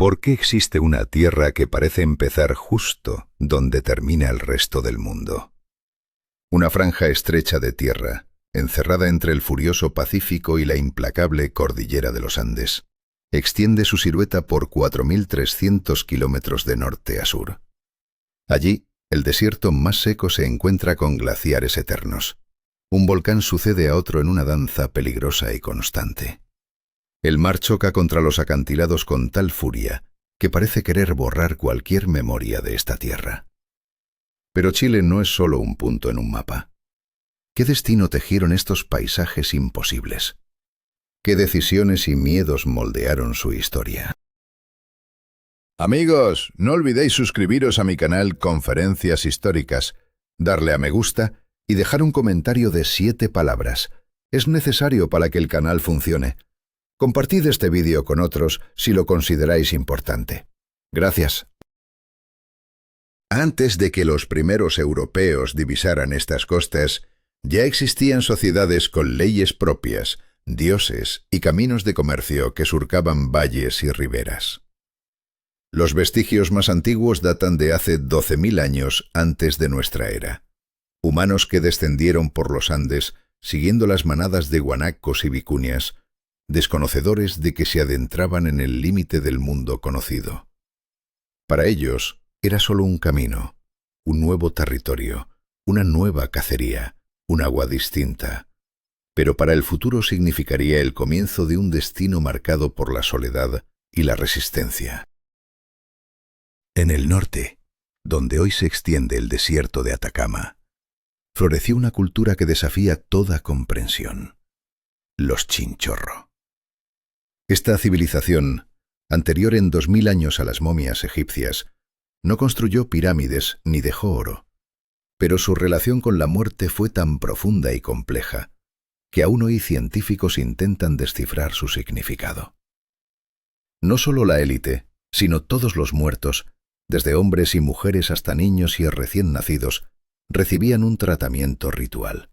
¿Por qué existe una Tierra que parece empezar justo donde termina el resto del mundo? Una franja estrecha de tierra, encerrada entre el furioso Pacífico y la implacable cordillera de los Andes, extiende su silueta por 4.300 kilómetros de norte a sur. Allí, el desierto más seco se encuentra con glaciares eternos. Un volcán sucede a otro en una danza peligrosa y constante. El mar choca contra los acantilados con tal furia que parece querer borrar cualquier memoria de esta tierra. Pero Chile no es solo un punto en un mapa. ¿Qué destino tejieron estos paisajes imposibles? ¿Qué decisiones y miedos moldearon su historia? Amigos, no olvidéis suscribiros a mi canal Conferencias Históricas, darle a me gusta y dejar un comentario de 7 palabras. Es necesario para que el canal funcione. Compartid este vídeo con otros si lo consideráis importante. Gracias. Antes de que los primeros europeos divisaran estas costas, ya existían sociedades con leyes propias, dioses y caminos de comercio que surcaban valles y riberas. Los vestigios más antiguos datan de hace 12.000 años antes de nuestra era. Humanos que descendieron por los Andes, siguiendo las manadas de guanacos y vicunias, desconocedores de que se adentraban en el límite del mundo conocido. Para ellos era solo un camino, un nuevo territorio, una nueva cacería, un agua distinta. Pero para el futuro significaría el comienzo de un destino marcado por la soledad y la resistencia. En el norte, donde hoy se extiende el desierto de Atacama, floreció una cultura que desafía toda comprensión: los Chinchorro. Esta civilización, anterior en 2000 años a las momias egipcias, no construyó pirámides ni dejó oro, pero su relación con la muerte fue tan profunda y compleja que aún hoy científicos intentan descifrar su significado. No solo la élite, sino todos los muertos, desde hombres y mujeres hasta niños y recién nacidos, recibían un tratamiento ritual.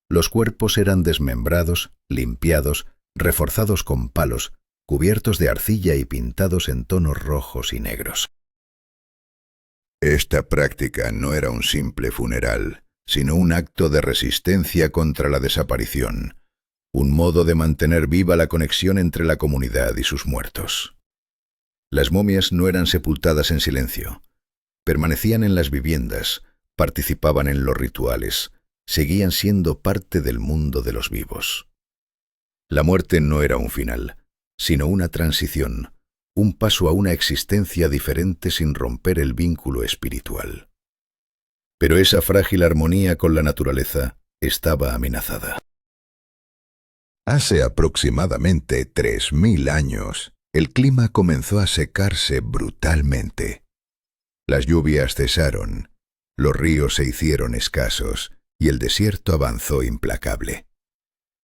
Los cuerpos eran desmembrados, limpiados, reforzados con palos, cubiertos de arcilla y pintados en tonos rojos y negros. Esta práctica no era un simple funeral, sino un acto de resistencia contra la desaparición, un modo de mantener viva la conexión entre la comunidad y sus muertos. Las momias no eran sepultadas en silencio, permanecían en las viviendas, participaban en los rituales, seguían siendo parte del mundo de los vivos. La muerte no era un final, sino una transición, un paso a una existencia diferente sin romper el vínculo espiritual. Pero esa frágil armonía con la naturaleza estaba amenazada. Hace aproximadamente 3000 años, el clima comenzó a secarse brutalmente. Las lluvias cesaron, los ríos se hicieron escasos y el desierto avanzó implacable.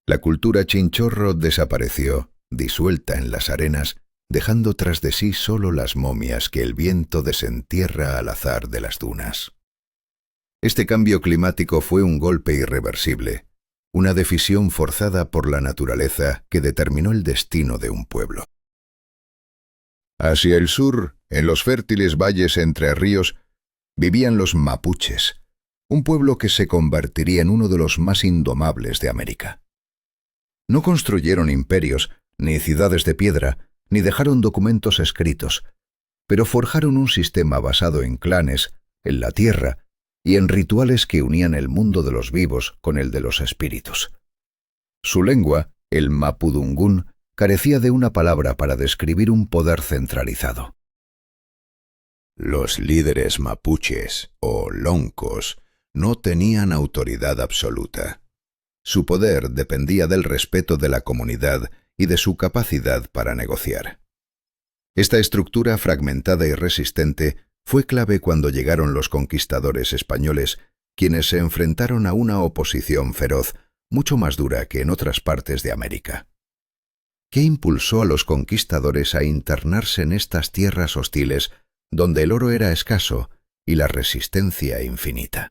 La cultura chinchorro desapareció, disuelta en las arenas, dejando tras de sí solo las momias que el viento desentierra al azar de las dunas. Este cambio climático fue un golpe irreversible, una decisión forzada por la naturaleza que determinó el destino de un pueblo. Hacia el sur, en los fértiles valles entre ríos, vivían los mapuches, un pueblo que se convertiría en uno de los más indomables de América. No construyeron imperios, ni ciudades de piedra, ni dejaron documentos escritos, pero forjaron un sistema basado en clanes, en la tierra y en rituales que unían el mundo de los vivos con el de los espíritus. Su lengua, el mapudungún, carecía de una palabra para describir un poder centralizado. Los líderes mapuches, o loncos, no tenían autoridad absoluta. Su poder dependía del respeto de la comunidad y de su capacidad para negociar. Esta estructura fragmentada y resistente fue clave cuando llegaron los conquistadores españoles, quienes se enfrentaron a una oposición feroz, mucho más dura que en otras partes de América. ¿Qué impulsó a los conquistadores a internarse en estas tierras hostiles, donde el oro era escaso y la resistencia infinita?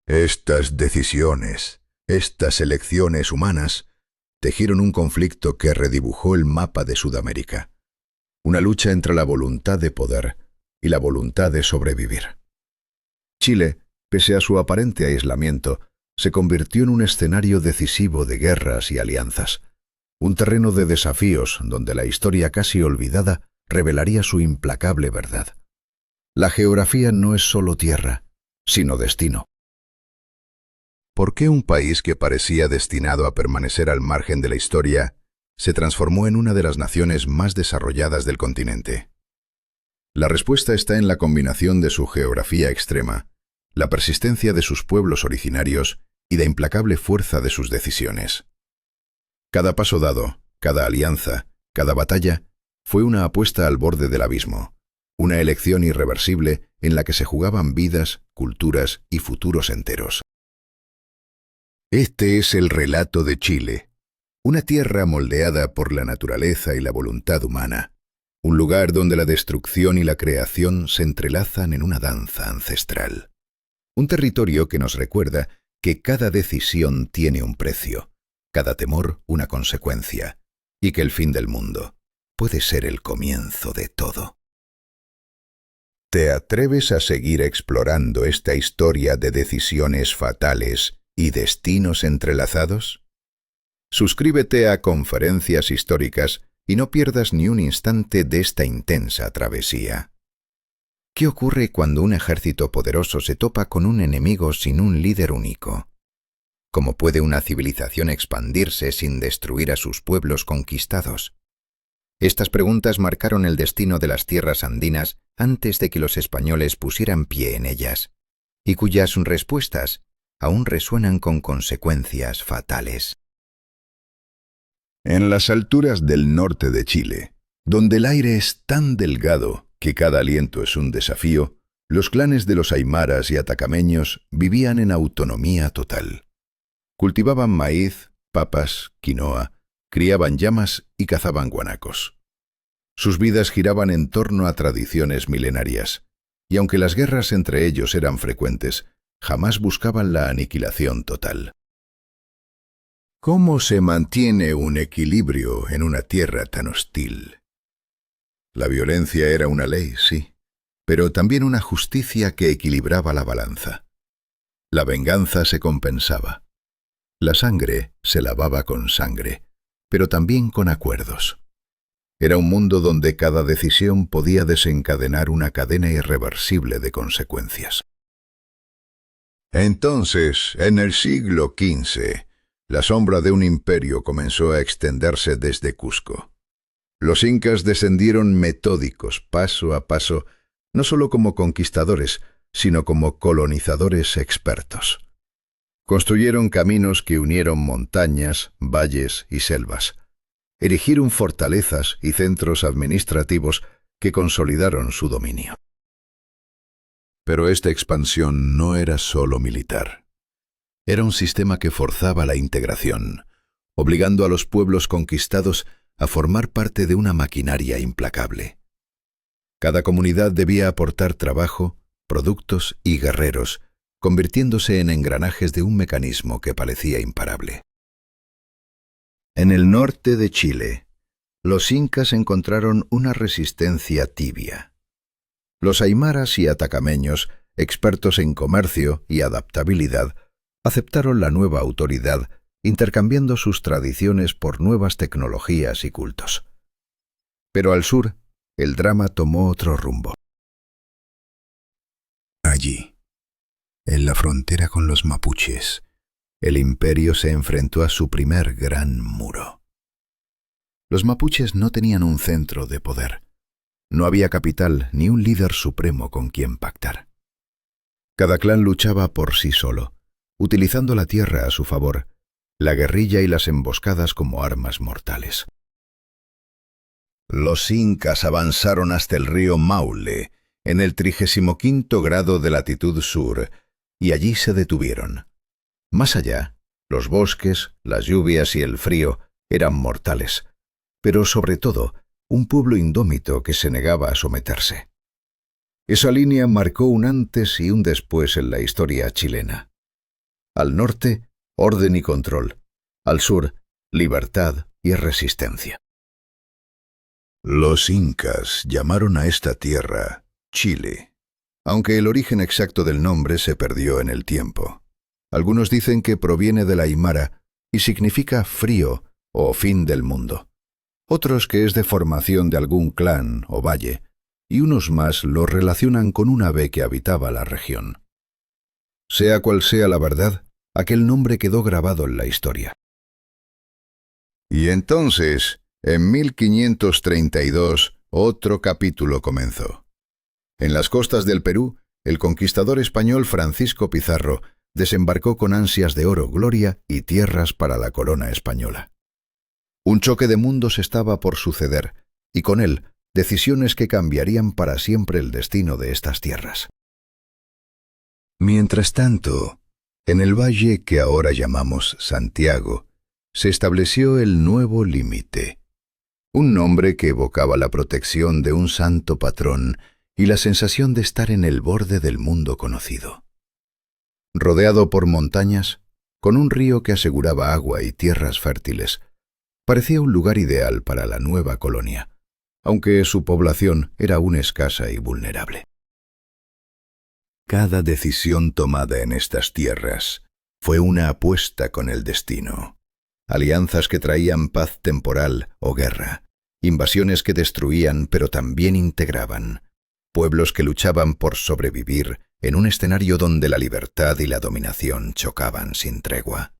Estas decisiones, estas elecciones humanas, tejieron un conflicto que redibujó el mapa de Sudamérica. una lucha entre la voluntad de poder y la voluntad de sobrevivir. Chile, pese a su aparente aislamiento, se convirtió en un escenario decisivo de guerras y alianzas, un terreno de desafíos donde la historia casi olvidada revelaría su implacable verdad. La geografía no es solo tierra, sino destino. ¿Por qué un país que parecía destinado a permanecer al margen de la historia se transformó en una de las naciones más desarrolladas del continente? La respuesta está en la combinación de su geografía extrema, la persistencia de sus pueblos originarios y la implacable fuerza de sus decisiones. Cada paso dado, cada alianza, cada batalla, fue una apuesta al borde del abismo, una elección irreversible en la que se jugaban vidas, culturas y futuros enteros. Este es el relato de Chile, una tierra moldeada por la naturaleza y la voluntad humana, un lugar donde la destrucción y la creación se entrelazan en una danza ancestral. Un territorio que nos recuerda que cada decisión tiene un precio, cada temor una consecuencia, y que el fin del mundo puede ser el comienzo de todo. ¿Te atreves a seguir explorando esta historia de decisiones fatales y destinos entrelazados? Suscríbete a Conferencias Históricas y no pierdas ni un instante de esta intensa travesía. ¿Qué ocurre cuando un ejército poderoso se topa con un enemigo sin un líder único? ¿Cómo puede una civilización expandirse sin destruir a sus pueblos conquistados? Estas preguntas marcaron el destino de las tierras andinas antes de que los españoles pusieran pie en ellas, y cuyas respuestas aún resuenan con consecuencias fatales. En las alturas del norte de Chile, donde el aire es tan delgado que cada aliento es un desafío, los clanes de los aymaras y atacameños vivían en autonomía total. Cultivaban maíz, papas, quinoa, criaban llamas y cazaban guanacos. Sus vidas giraban en torno a tradiciones milenarias, y aunque las guerras entre ellos eran frecuentes, jamás buscaban la aniquilación total. ¿Cómo se mantiene un equilibrio en una tierra tan hostil? La violencia era una ley, sí, pero también una justicia que equilibraba la balanza. La venganza se compensaba. La sangre se lavaba con sangre, pero también con acuerdos. Era un mundo donde cada decisión podía desencadenar una cadena irreversible de consecuencias. Entonces, en el siglo XV, la sombra de un imperio comenzó a extenderse desde Cusco. Los incas descendieron metódicos, paso a paso, no solo como conquistadores, sino como colonizadores expertos. Construyeron caminos que unieron montañas, valles y selvas. Erigieron fortalezas y centros administrativos que consolidaron su dominio. Pero esta expansión no era solo militar. Era un sistema que forzaba la integración, obligando a los pueblos conquistados a formar parte de una maquinaria implacable. Cada comunidad debía aportar trabajo, productos y guerreros, convirtiéndose en engranajes de un mecanismo que parecía imparable. En el norte de Chile, los incas encontraron una resistencia tibia. Los aymaras y atacameños, expertos en comercio y adaptabilidad, aceptaron la nueva autoridad, intercambiando sus tradiciones por nuevas tecnologías y cultos. Pero al sur, el drama tomó otro rumbo. Allí, en la frontera con los mapuches, el imperio se enfrentó a su primer gran muro. Los mapuches no tenían un centro de poder. No había capital ni un líder supremo con quien pactar. Cada clan luchaba por sí solo, utilizando la tierra a su favor, la guerrilla y las emboscadas como armas mortales. Los incas avanzaron hasta el río Maule, en el 35º grado de latitud sur, y allí se detuvieron. Más allá, los bosques, las lluvias y el frío eran mortales, pero sobre todo, un pueblo indómito que se negaba a someterse. Esa línea marcó un antes y un después en la historia chilena. Al norte, orden y control. Al sur, libertad y resistencia. Los incas llamaron a esta tierra Chile, aunque el origen exacto del nombre se perdió en el tiempo. Algunos dicen que proviene del aymara y significa frío o fin del mundo. Otros que es de formación de algún clan o valle, y unos más lo relacionan con un ave que habitaba la región. Sea cual sea la verdad, aquel nombre quedó grabado en la historia. Y entonces, en 1532, otro capítulo comenzó. En las costas del Perú, el conquistador español Francisco Pizarro desembarcó con ansias de oro, gloria y tierras para la corona española. Un choque de mundos estaba por suceder, y con él, decisiones que cambiarían para siempre el destino de estas tierras. Mientras tanto, en el valle que ahora llamamos Santiago, se estableció el nuevo límite, un nombre que evocaba la protección de un santo patrón y la sensación de estar en el borde del mundo conocido. Rodeado por montañas, con un río que aseguraba agua y tierras fértiles, parecía un lugar ideal para la nueva colonia, aunque su población era aún escasa y vulnerable. Cada decisión tomada en estas tierras fue una apuesta con el destino. Alianzas que traían paz temporal o guerra, invasiones que destruían pero también integraban, pueblos que luchaban por sobrevivir en un escenario donde la libertad y la dominación chocaban sin tregua.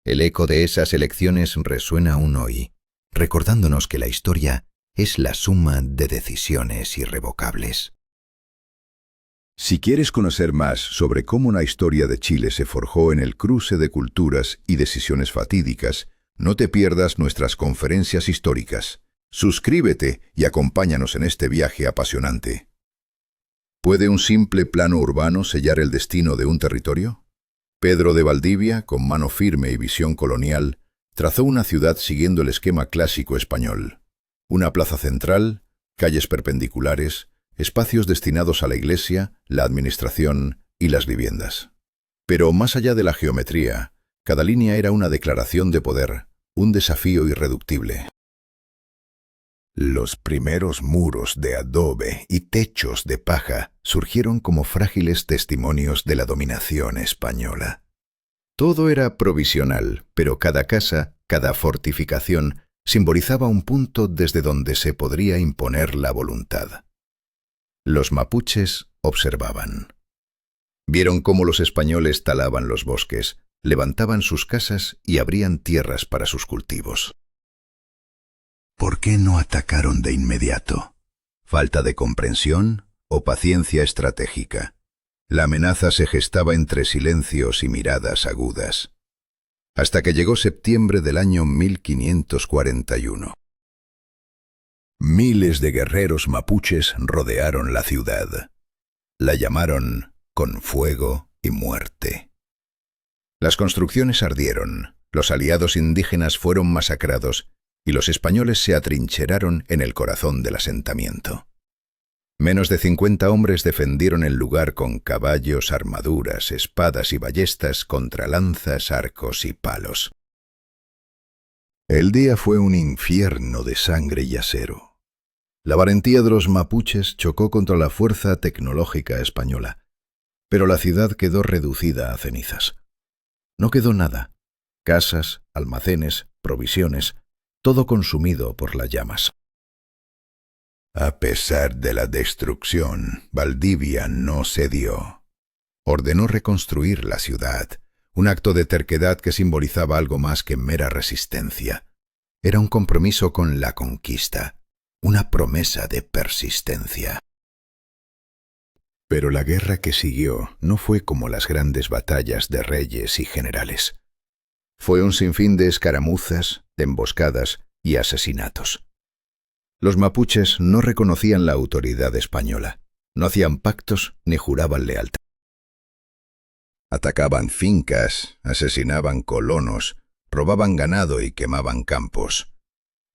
El eco de esas elecciones resuena aún hoy, recordándonos que la historia es la suma de decisiones irrevocables. Si quieres conocer más sobre cómo la historia de Chile se forjó en el cruce de culturas y decisiones fatídicas, no te pierdas nuestras conferencias históricas. Suscríbete y acompáñanos en este viaje apasionante. ¿Puede un simple plano urbano sellar el destino de un territorio? Pedro de Valdivia, con mano firme y visión colonial, trazó una ciudad siguiendo el esquema clásico español. Una plaza central, calles perpendiculares, espacios destinados a la iglesia, la administración y las viviendas. Pero más allá de la geometría, cada línea era una declaración de poder, un desafío irreductible. Los primeros muros de adobe y techos de paja surgieron como frágiles testimonios de la dominación española. Todo era provisional, pero cada casa, cada fortificación, simbolizaba un punto desde donde se podría imponer la voluntad. Los mapuches observaban. Vieron cómo los españoles talaban los bosques, levantaban sus casas y abrían tierras para sus cultivos. ¿Por qué no atacaron de inmediato? ¿Falta de comprensión o paciencia estratégica? La amenaza se gestaba entre silencios y miradas agudas. Hasta que llegó septiembre del año 1541. Miles de guerreros mapuches rodearon la ciudad. La llamaron con fuego y muerte. Las construcciones ardieron, los aliados indígenas fueron masacrados y los españoles se atrincheraron en el corazón del asentamiento. Menos de 50 hombres defendieron el lugar con caballos, armaduras, espadas y ballestas contra lanzas, arcos y palos. El día fue un infierno de sangre y acero. La valentía de los mapuches chocó contra la fuerza tecnológica española, pero la ciudad quedó reducida a cenizas. No quedó nada: casas, almacenes, provisiones, todo consumido por las llamas. A pesar de la destrucción, Valdivia no cedió. Ordenó reconstruir la ciudad, un acto de terquedad que simbolizaba algo más que mera resistencia. Era un compromiso con la conquista, una promesa de persistencia. Pero la guerra que siguió no fue como las grandes batallas de reyes y generales. Fue un sinfín de escaramuzas, de emboscadas y asesinatos. Los mapuches no reconocían la autoridad española, no hacían pactos ni juraban lealtad. Atacaban fincas, asesinaban colonos, robaban ganado y quemaban campos.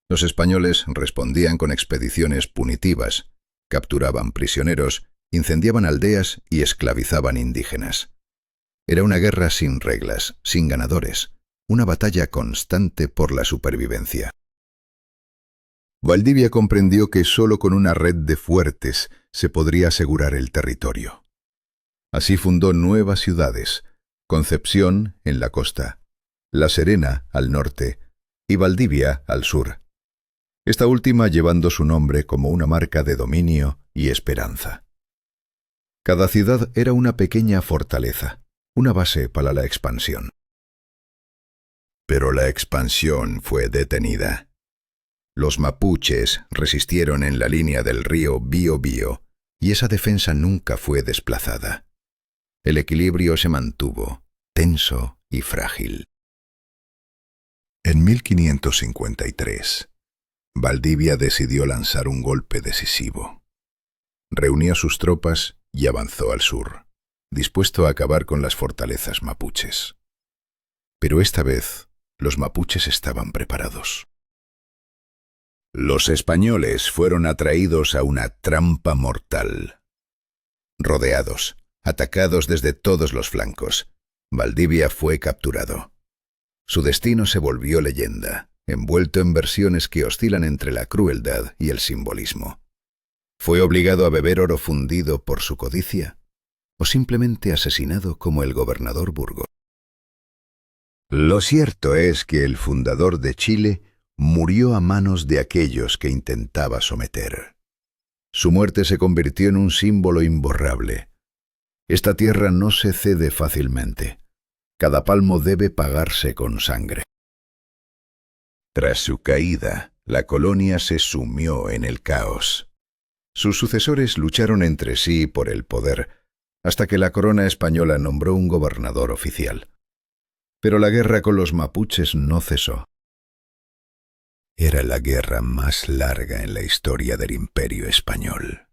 Los españoles respondían con expediciones punitivas, capturaban prisioneros, incendiaban aldeas y esclavizaban indígenas. Era una guerra sin reglas, sin ganadores, una batalla constante por la supervivencia. Valdivia comprendió que solo con una red de fuertes se podría asegurar el territorio. Así fundó nuevas ciudades: Concepción, en la costa; La Serena, al norte; y Valdivia, al sur. Esta última llevando su nombre como una marca de dominio y esperanza. Cada ciudad era una pequeña fortaleza, una base para la expansión. Pero la expansión fue detenida. Los mapuches resistieron en la línea del río Biobío, y esa defensa nunca fue desplazada. El equilibrio se mantuvo, tenso y frágil. En 1553, Valdivia decidió lanzar un golpe decisivo. Reunió sus tropas y avanzó al sur, dispuesto a acabar con las fortalezas mapuches. Pero esta vez, los mapuches estaban preparados. Los españoles fueron atraídos a una trampa mortal. Rodeados, atacados desde todos los flancos, Valdivia fue capturado. Su destino se volvió leyenda, envuelto en versiones que oscilan entre la crueldad y el simbolismo. ¿Fue obligado a beber oro fundido por su codicia? ¿O simplemente asesinado como el gobernador Burgos? Lo cierto es que el fundador de Chile murió a manos de aquellos que intentaba someter. Su muerte se convirtió en un símbolo imborrable. Esta tierra no se cede fácilmente. Cada palmo debe pagarse con sangre. Tras su caída, la colonia se sumió en el caos. Sus sucesores lucharon entre sí por el poder, hasta que la corona española nombró un gobernador oficial. Pero la guerra con los mapuches no cesó. Era la guerra más larga en la historia del Imperio español.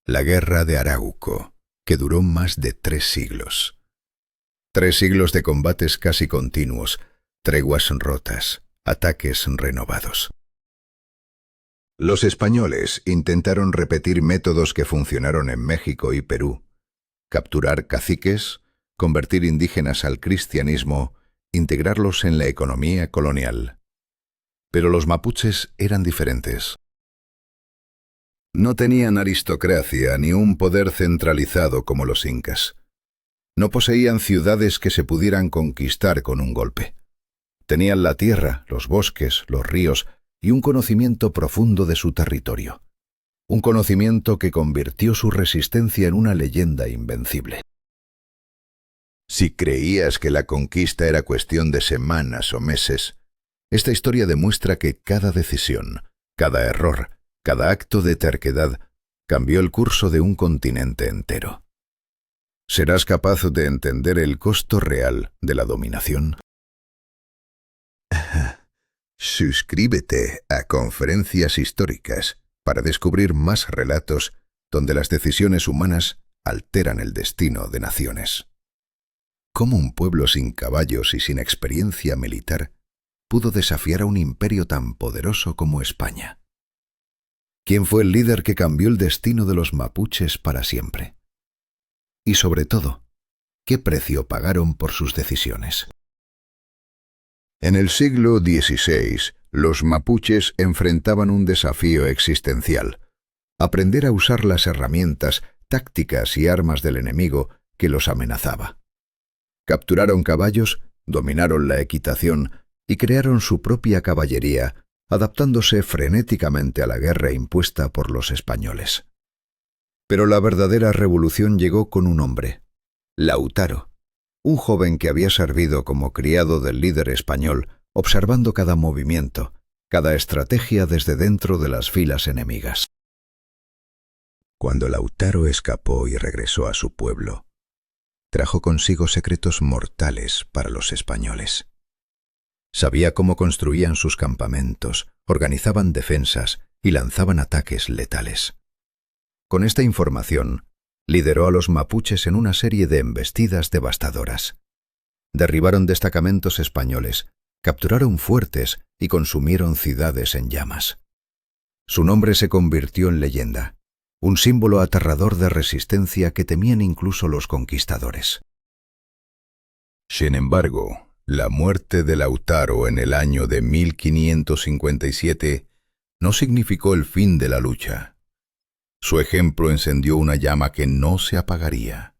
La Guerra de Arauco, que duró más de 3 siglos. 3 siglos de combates casi continuos, treguas rotas, ataques renovados. Los españoles intentaron repetir métodos que funcionaron en México y Perú: capturar caciques, convertir indígenas al cristianismo, integrarlos en la economía colonial. Pero los mapuches eran diferentes. No tenían aristocracia ni un poder centralizado como los incas. No poseían ciudades que se pudieran conquistar con un golpe. Tenían la tierra, los bosques, los ríos y un conocimiento profundo de su territorio. Un conocimiento que convirtió su resistencia en una leyenda invencible. Si creías que la conquista era cuestión de semanas o meses, esta historia demuestra que cada decisión, cada error, cada acto de terquedad cambió el curso de un continente entero. ¿Serás capaz de entender el costo real de la dominación? Suscríbete a Conferencias Históricas para descubrir más relatos donde las decisiones humanas alteran el destino de naciones. ¿Cómo un pueblo sin caballos y sin experiencia militar pudo desafiar a un imperio tan poderoso como España? ¿Quién fue el líder que cambió el destino de los mapuches para siempre? Y sobre todo, ¿qué precio pagaron por sus decisiones? En el siglo XVI, los mapuches enfrentaban un desafío existencial: aprender a usar las herramientas, tácticas y armas del enemigo que los amenazaba. Capturaron caballos, dominaron la equitación y crearon su propia caballería, adaptándose frenéticamente a la guerra impuesta por los españoles. Pero la verdadera revolución llegó con un hombre: Lautaro, un joven que había servido como criado del líder español, observando cada movimiento, cada estrategia desde dentro de las filas enemigas. Cuando Lautaro escapó y regresó a su pueblo, trajo consigo secretos mortales para los españoles. Sabía cómo construían sus campamentos, organizaban defensas y lanzaban ataques letales. Con esta información, lideró a los mapuches en una serie de embestidas devastadoras. Derribaron destacamentos españoles, capturaron fuertes y consumieron ciudades en llamas. Su nombre se convirtió en leyenda, un símbolo aterrador de resistencia que temían incluso los conquistadores. Sin embargo, la muerte de Lautaro en el año de 1557 no significó el fin de la lucha. Su ejemplo encendió una llama que no se apagaría.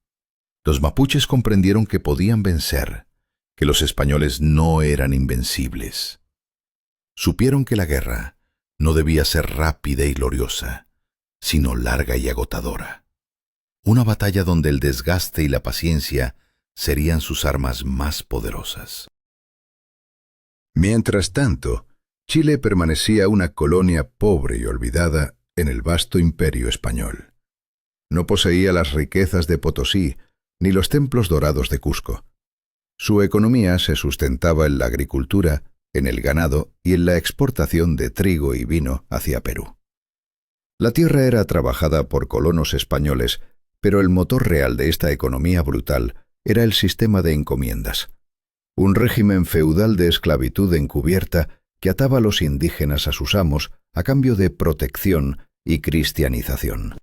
Los mapuches comprendieron que podían vencer, que los españoles no eran invencibles. Supieron que la guerra no debía ser rápida y gloriosa, sino larga y agotadora. Una batalla donde el desgaste y la paciencia serían sus armas más poderosas. Mientras tanto, Chile permanecía una colonia pobre y olvidada en el vasto imperio español. No poseía las riquezas de Potosí ni los templos dorados de Cusco. Su economía se sustentaba en la agricultura, en el ganado y en la exportación de trigo y vino hacia Perú. La tierra era trabajada por colonos españoles, pero el motor real de esta economía brutal era el sistema de encomiendas, un régimen feudal de esclavitud encubierta que ataba a los indígenas a sus amos a cambio de protección y cristianización.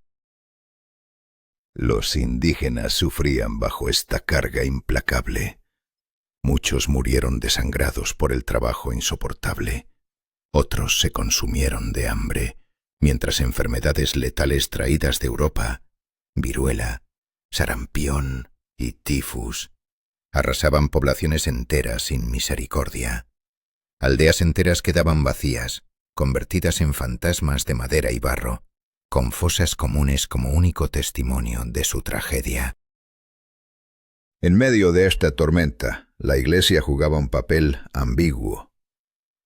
Los indígenas sufrían bajo esta carga implacable. Muchos murieron desangrados por el trabajo insoportable. Otros se consumieron de hambre, mientras enfermedades letales traídas de Europa, viruela, sarampión y tifus, arrasaban poblaciones enteras sin misericordia. Aldeas enteras quedaban vacías, convertidas en fantasmas de madera y barro, con fosas comunes como único testimonio de su tragedia. En medio de esta tormenta, la Iglesia jugaba un papel ambiguo.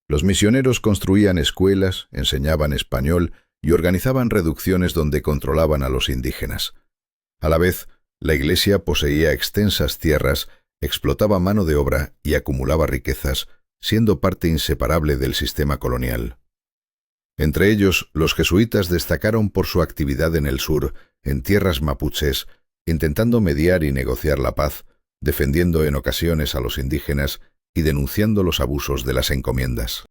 Los misioneros construían escuelas, enseñaban español y organizaban reducciones donde controlaban a los indígenas. A la vez, la Iglesia poseía extensas tierras, explotaba mano de obra y acumulaba riquezas, siendo parte inseparable del sistema colonial. Entre ellos, los jesuitas destacaron por su actividad en el sur, en tierras mapuches, intentando mediar y negociar la paz, defendiendo en ocasiones a los indígenas y denunciando los abusos de las encomiendas.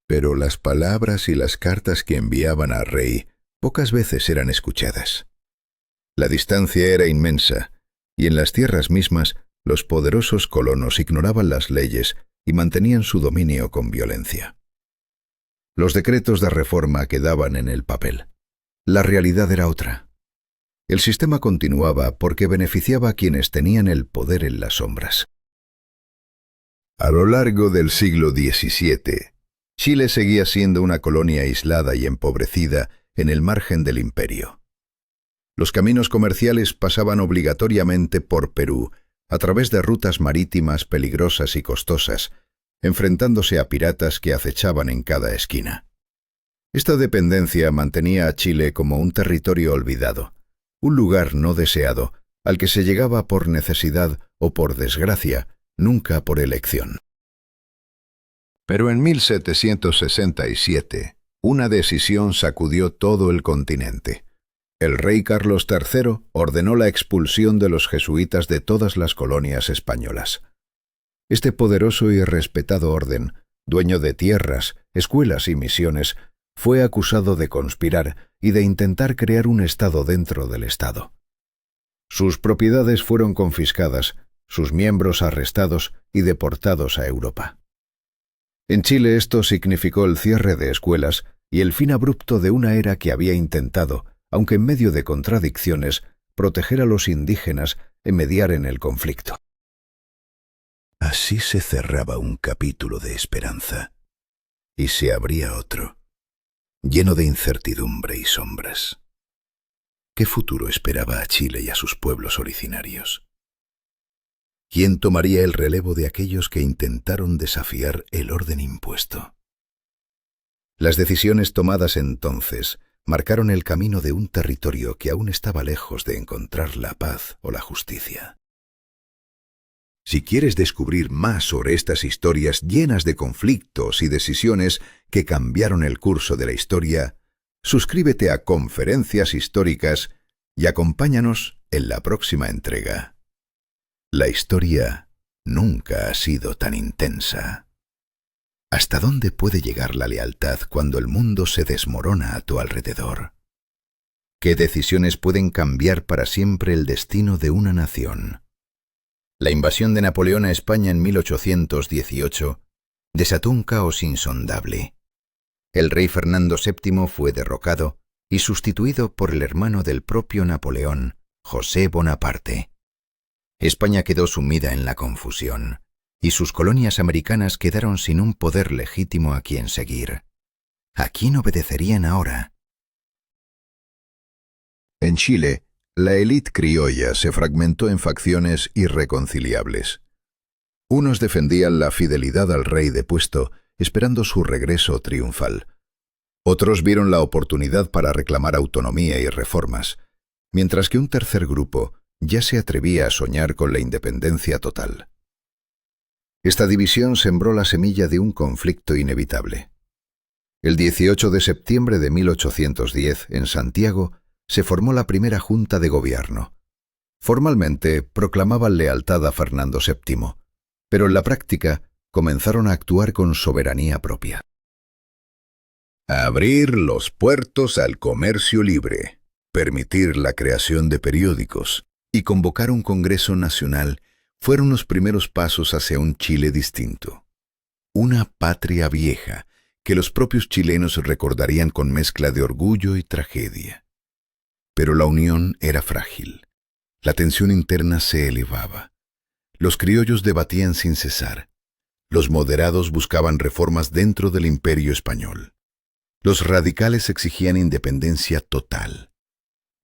Pero las palabras y las cartas que enviaban al rey pocas veces eran escuchadas. La distancia era inmensa, y en las tierras mismas los poderosos colonos ignoraban las leyes y mantenían su dominio con violencia. Los decretos de reforma quedaban en el papel. La realidad era otra. El sistema continuaba porque beneficiaba a quienes tenían el poder en las sombras. A lo largo del siglo XVII, Chile seguía siendo una colonia aislada y empobrecida en el margen del imperio. Los caminos comerciales pasaban obligatoriamente por Perú, a través de rutas marítimas peligrosas y costosas, enfrentándose a piratas que acechaban en cada esquina. Esta dependencia mantenía a Chile como un territorio olvidado, un lugar no deseado, al que se llegaba por necesidad o por desgracia, nunca por elección. Pero en 1767, una decisión sacudió todo el continente. El rey Carlos III ordenó la expulsión de los jesuitas de todas las colonias españolas. Este poderoso y respetado orden, dueño de tierras, escuelas y misiones, fue acusado de conspirar y de intentar crear un Estado dentro del Estado. Sus propiedades fueron confiscadas, sus miembros arrestados y deportados a Europa. En Chile esto significó el cierre de escuelas y el fin abrupto de una era que había intentado, aunque en medio de contradicciones, proteger a los indígenas y mediar en el conflicto. Así se cerraba un capítulo de esperanza, y se abría otro, lleno de incertidumbre y sombras. ¿Qué futuro esperaba a Chile y a sus pueblos originarios? ¿Quién tomaría el relevo de aquellos que intentaron desafiar el orden impuesto? Las decisiones tomadas entonces marcaron el camino de un territorio que aún estaba lejos de encontrar la paz o la justicia. Si quieres descubrir más sobre estas historias llenas de conflictos y decisiones que cambiaron el curso de la historia, suscríbete a Conferencias Históricas y acompáñanos en la próxima entrega. La historia nunca ha sido tan intensa. ¿Hasta dónde puede llegar la lealtad cuando el mundo se desmorona a tu alrededor? ¿Qué decisiones pueden cambiar para siempre el destino de una nación? La invasión de Napoleón a España en 1818 desató un caos insondable. El rey Fernando VII fue derrocado y sustituido por el hermano del propio Napoleón, José Bonaparte. España quedó sumida en la confusión, y sus colonias americanas quedaron sin un poder legítimo a quien seguir. ¿A quién obedecerían ahora? En Chile, la élite criolla se fragmentó en facciones irreconciliables. Unos defendían la fidelidad al rey depuesto, esperando su regreso triunfal. Otros vieron la oportunidad para reclamar autonomía y reformas, mientras que un tercer grupo ya se atrevía a soñar con la independencia total. Esta división sembró la semilla de un conflicto inevitable. El 18 de septiembre de 1810, en Santiago, se formó la primera Junta de Gobierno. Formalmente proclamaban lealtad a Fernando VII, pero en la práctica comenzaron a actuar con soberanía propia. Abrir los puertos al comercio libre, permitir la creación de periódicos y convocar un Congreso Nacional fueron los primeros pasos hacia un Chile distinto. Una patria vieja que los propios chilenos recordarían con mezcla de orgullo y tragedia. Pero la unión era frágil. La tensión interna se elevaba. Los criollos debatían sin cesar. Los moderados buscaban reformas dentro del imperio español. Los radicales exigían independencia total.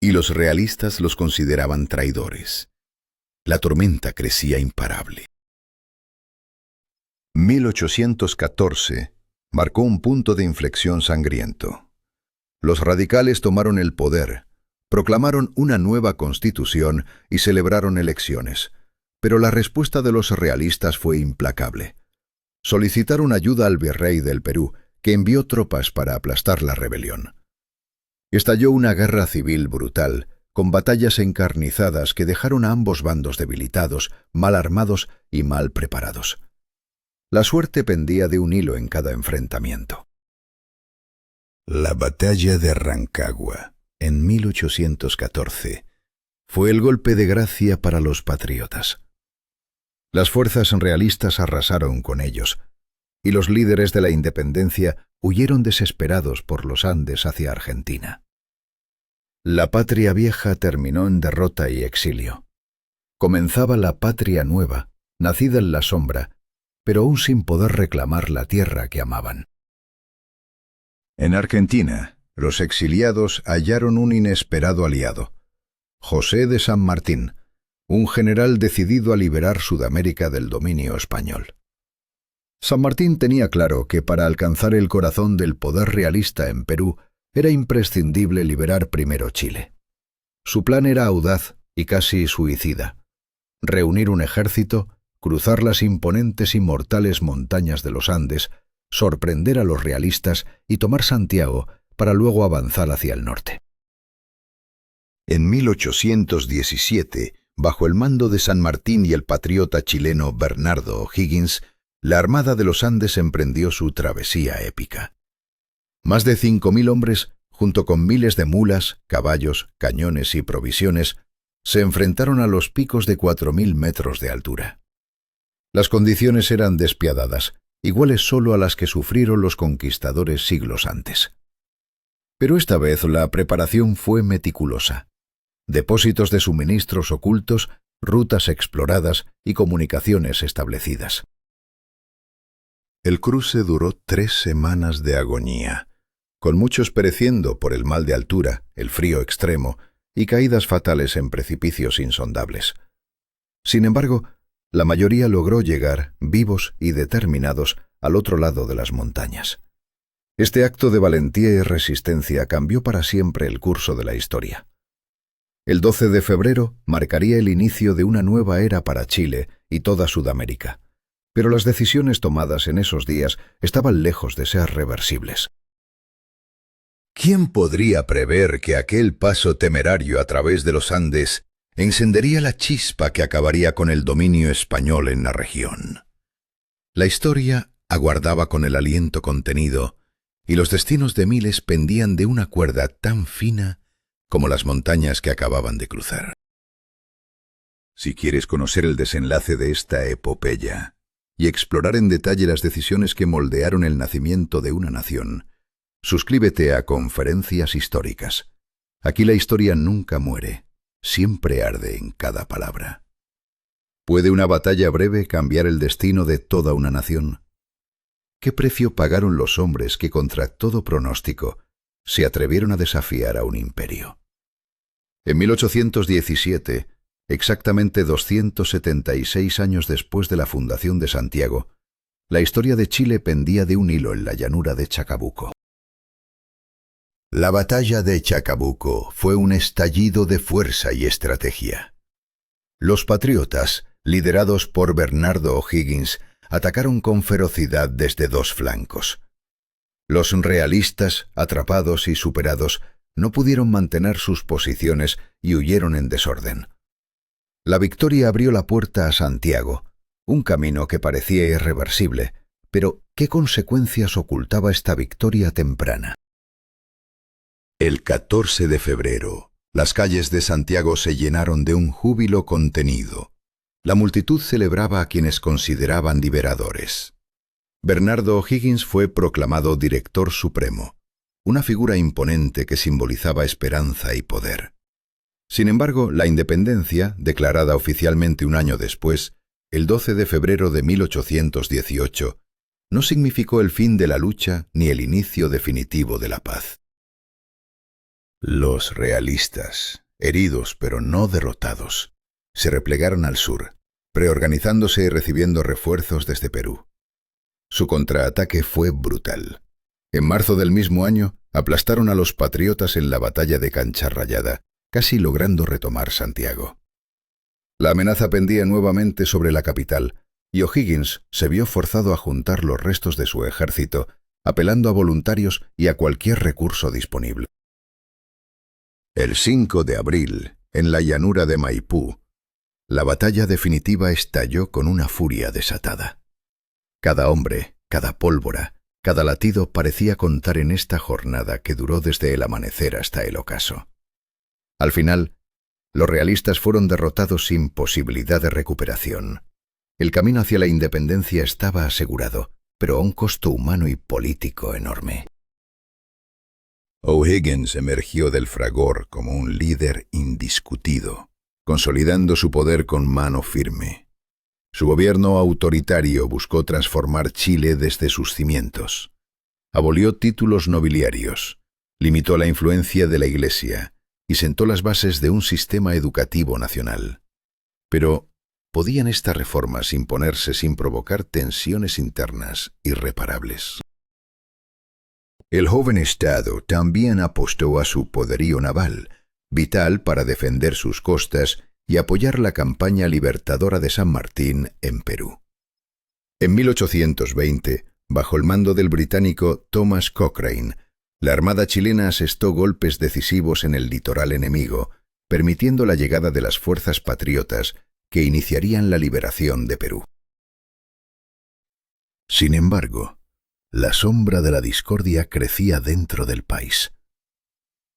Y los realistas los consideraban traidores. La tormenta crecía imparable. 1814 marcó un punto de inflexión sangriento. Los radicales tomaron el poder, proclamaron una nueva constitución y celebraron elecciones, pero la respuesta de los realistas fue implacable. Solicitaron ayuda al virrey del Perú, que envió tropas para aplastar la rebelión. Estalló una guerra civil brutal, con batallas encarnizadas que dejaron a ambos bandos debilitados, mal armados y mal preparados. La suerte pendía de un hilo en cada enfrentamiento. La batalla de Rancagua, en 1814, fue el golpe de gracia para los patriotas. Las fuerzas realistas arrasaron con ellos, y los líderes de la independencia huyeron desesperados por los Andes hacia Argentina. La patria vieja terminó en derrota y exilio. Comenzaba la patria nueva, nacida en la sombra, pero aún sin poder reclamar la tierra que amaban. En Argentina, los exiliados hallaron un inesperado aliado, José de San Martín, un general decidido a liberar Sudamérica del dominio español. San Martín tenía claro que para alcanzar el corazón del poder realista en Perú era imprescindible liberar primero Chile. Su plan era audaz y casi suicida: reunir un ejército, cruzar las imponentes y mortales montañas de los Andes, sorprender a los realistas y tomar Santiago para luego avanzar hacia el norte. En 1817, bajo el mando de San Martín y el patriota chileno Bernardo O'Higgins, la Armada de los Andes emprendió su travesía épica. Más de 5.000 hombres, junto con miles de mulas, caballos, cañones y provisiones, se enfrentaron a los picos de 4.000 metros de altura. Las condiciones eran despiadadas, iguales solo a las que sufrieron los conquistadores siglos antes. Pero esta vez la preparación fue meticulosa. Depósitos de suministros ocultos, rutas exploradas y comunicaciones establecidas. El cruce duró 3 semanas de agonía, con muchos pereciendo por el mal de altura, el frío extremo y caídas fatales en precipicios insondables. Sin embargo, la mayoría logró llegar, vivos y determinados, al otro lado de las montañas. Este acto de valentía y resistencia cambió para siempre el curso de la historia. El 12 de febrero marcaría el inicio de una nueva era para Chile y toda Sudamérica, pero las decisiones tomadas en esos días estaban lejos de ser reversibles. ¿Quién podría prever que aquel paso temerario a través de los Andes encendería la chispa que acabaría con el dominio español en la región? La historia aguardaba con el aliento contenido, y los destinos de miles pendían de una cuerda tan fina como las montañas que acababan de cruzar. Si quieres conocer el desenlace de esta epopeya y explorar en detalle las decisiones que moldearon el nacimiento de una nación, Suscríbete a Conferencias Históricas. Aquí la historia nunca muere, siempre arde en cada palabra. ¿Puede una batalla breve cambiar el destino de toda una nación? ¿Qué precio pagaron los hombres que contra todo pronóstico se atrevieron a desafiar a un imperio? En 1817, exactamente 276 años después de la fundación de Santiago, la historia de Chile pendía de un hilo en la llanura de Chacabuco. La batalla de Chacabuco fue un estallido de fuerza y estrategia. Los patriotas, liderados por Bernardo O'Higgins, atacaron con ferocidad desde dos flancos. Los realistas, atrapados y superados, no pudieron mantener sus posiciones y huyeron en desorden. La victoria abrió la puerta a Santiago, un camino que parecía irreversible, pero ¿qué consecuencias ocultaba esta victoria temprana? El 14 de febrero, las calles de Santiago se llenaron de un júbilo contenido. La multitud celebraba a quienes consideraban liberadores. Bernardo O'Higgins fue proclamado director supremo, una figura imponente que simbolizaba esperanza y poder. Sin embargo, la independencia, declarada oficialmente un año después, el 12 de febrero de 1818, no significó el fin de la lucha ni el inicio definitivo de la paz. Los realistas, heridos pero no derrotados, se replegaron al sur, reorganizándose y recibiendo refuerzos desde Perú. Su contraataque fue brutal. En marzo del mismo año, aplastaron a los patriotas en la batalla de Cancha Rayada, casi logrando retomar Santiago. La amenaza pendía nuevamente sobre la capital, y O'Higgins se vio forzado a juntar los restos de su ejército, apelando a voluntarios y a cualquier recurso disponible. El 5 de abril, en la llanura de Maipú, la batalla definitiva estalló con una furia desatada. Cada hombre, cada pólvora, cada latido parecía contar en esta jornada que duró desde el amanecer hasta el ocaso. Al final, los realistas fueron derrotados sin posibilidad de recuperación. El camino hacia la independencia estaba asegurado, pero a un costo humano y político enorme. O'Higgins emergió del fragor como un líder indiscutido, consolidando su poder con mano firme. Su gobierno autoritario buscó transformar Chile desde sus cimientos. Abolió títulos nobiliarios, limitó la influencia de la Iglesia y sentó las bases de un sistema educativo nacional. Pero, ¿podían estas reformas imponerse sin provocar tensiones internas irreparables? El joven Estado también apostó a su poderío naval, vital para defender sus costas y apoyar la campaña libertadora de San Martín en Perú. En 1820, bajo el mando del británico Thomas Cochrane, la armada chilena asestó golpes decisivos en el litoral enemigo, permitiendo la llegada de las fuerzas patriotas que iniciarían la liberación de Perú. Sin embargo, la sombra de la discordia crecía dentro del país.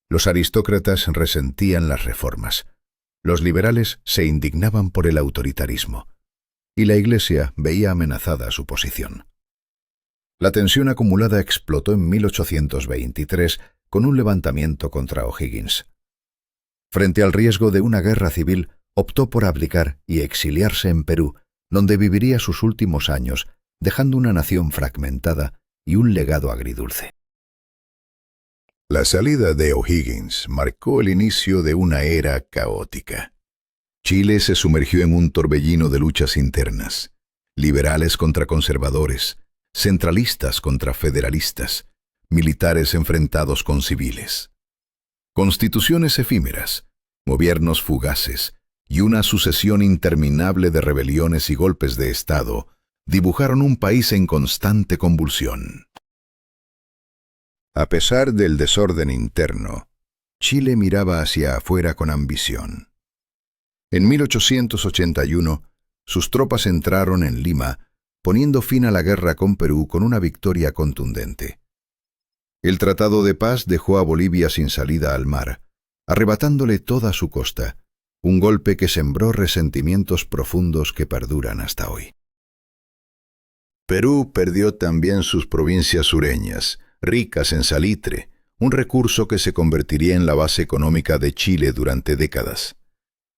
Los aristócratas resentían las reformas, los liberales se indignaban por el autoritarismo, y la Iglesia veía amenazada su posición. La tensión acumulada explotó en 1823 con un levantamiento contra O'Higgins. Frente al riesgo de una guerra civil, optó por abdicar y exiliarse en Perú, donde viviría sus últimos años, dejando una nación fragmentada y un legado agridulce. La salida de O'Higgins marcó el inicio de una era caótica. Chile se sumergió en un torbellino de luchas internas, liberales contra conservadores, centralistas contra federalistas, militares enfrentados con civiles. Constituciones efímeras, gobiernos fugaces y una sucesión interminable de rebeliones y golpes de Estado dibujaron un país en constante convulsión. A pesar del desorden interno, Chile miraba hacia afuera con ambición. En 1881, sus tropas entraron en Lima, poniendo fin a la guerra con Perú con una victoria contundente. El Tratado de Paz dejó a Bolivia sin salida al mar, arrebatándole toda su costa, un golpe que sembró resentimientos profundos que perduran hasta hoy. Perú perdió también sus provincias sureñas, ricas en salitre, un recurso que se convertiría en la base económica de Chile durante décadas.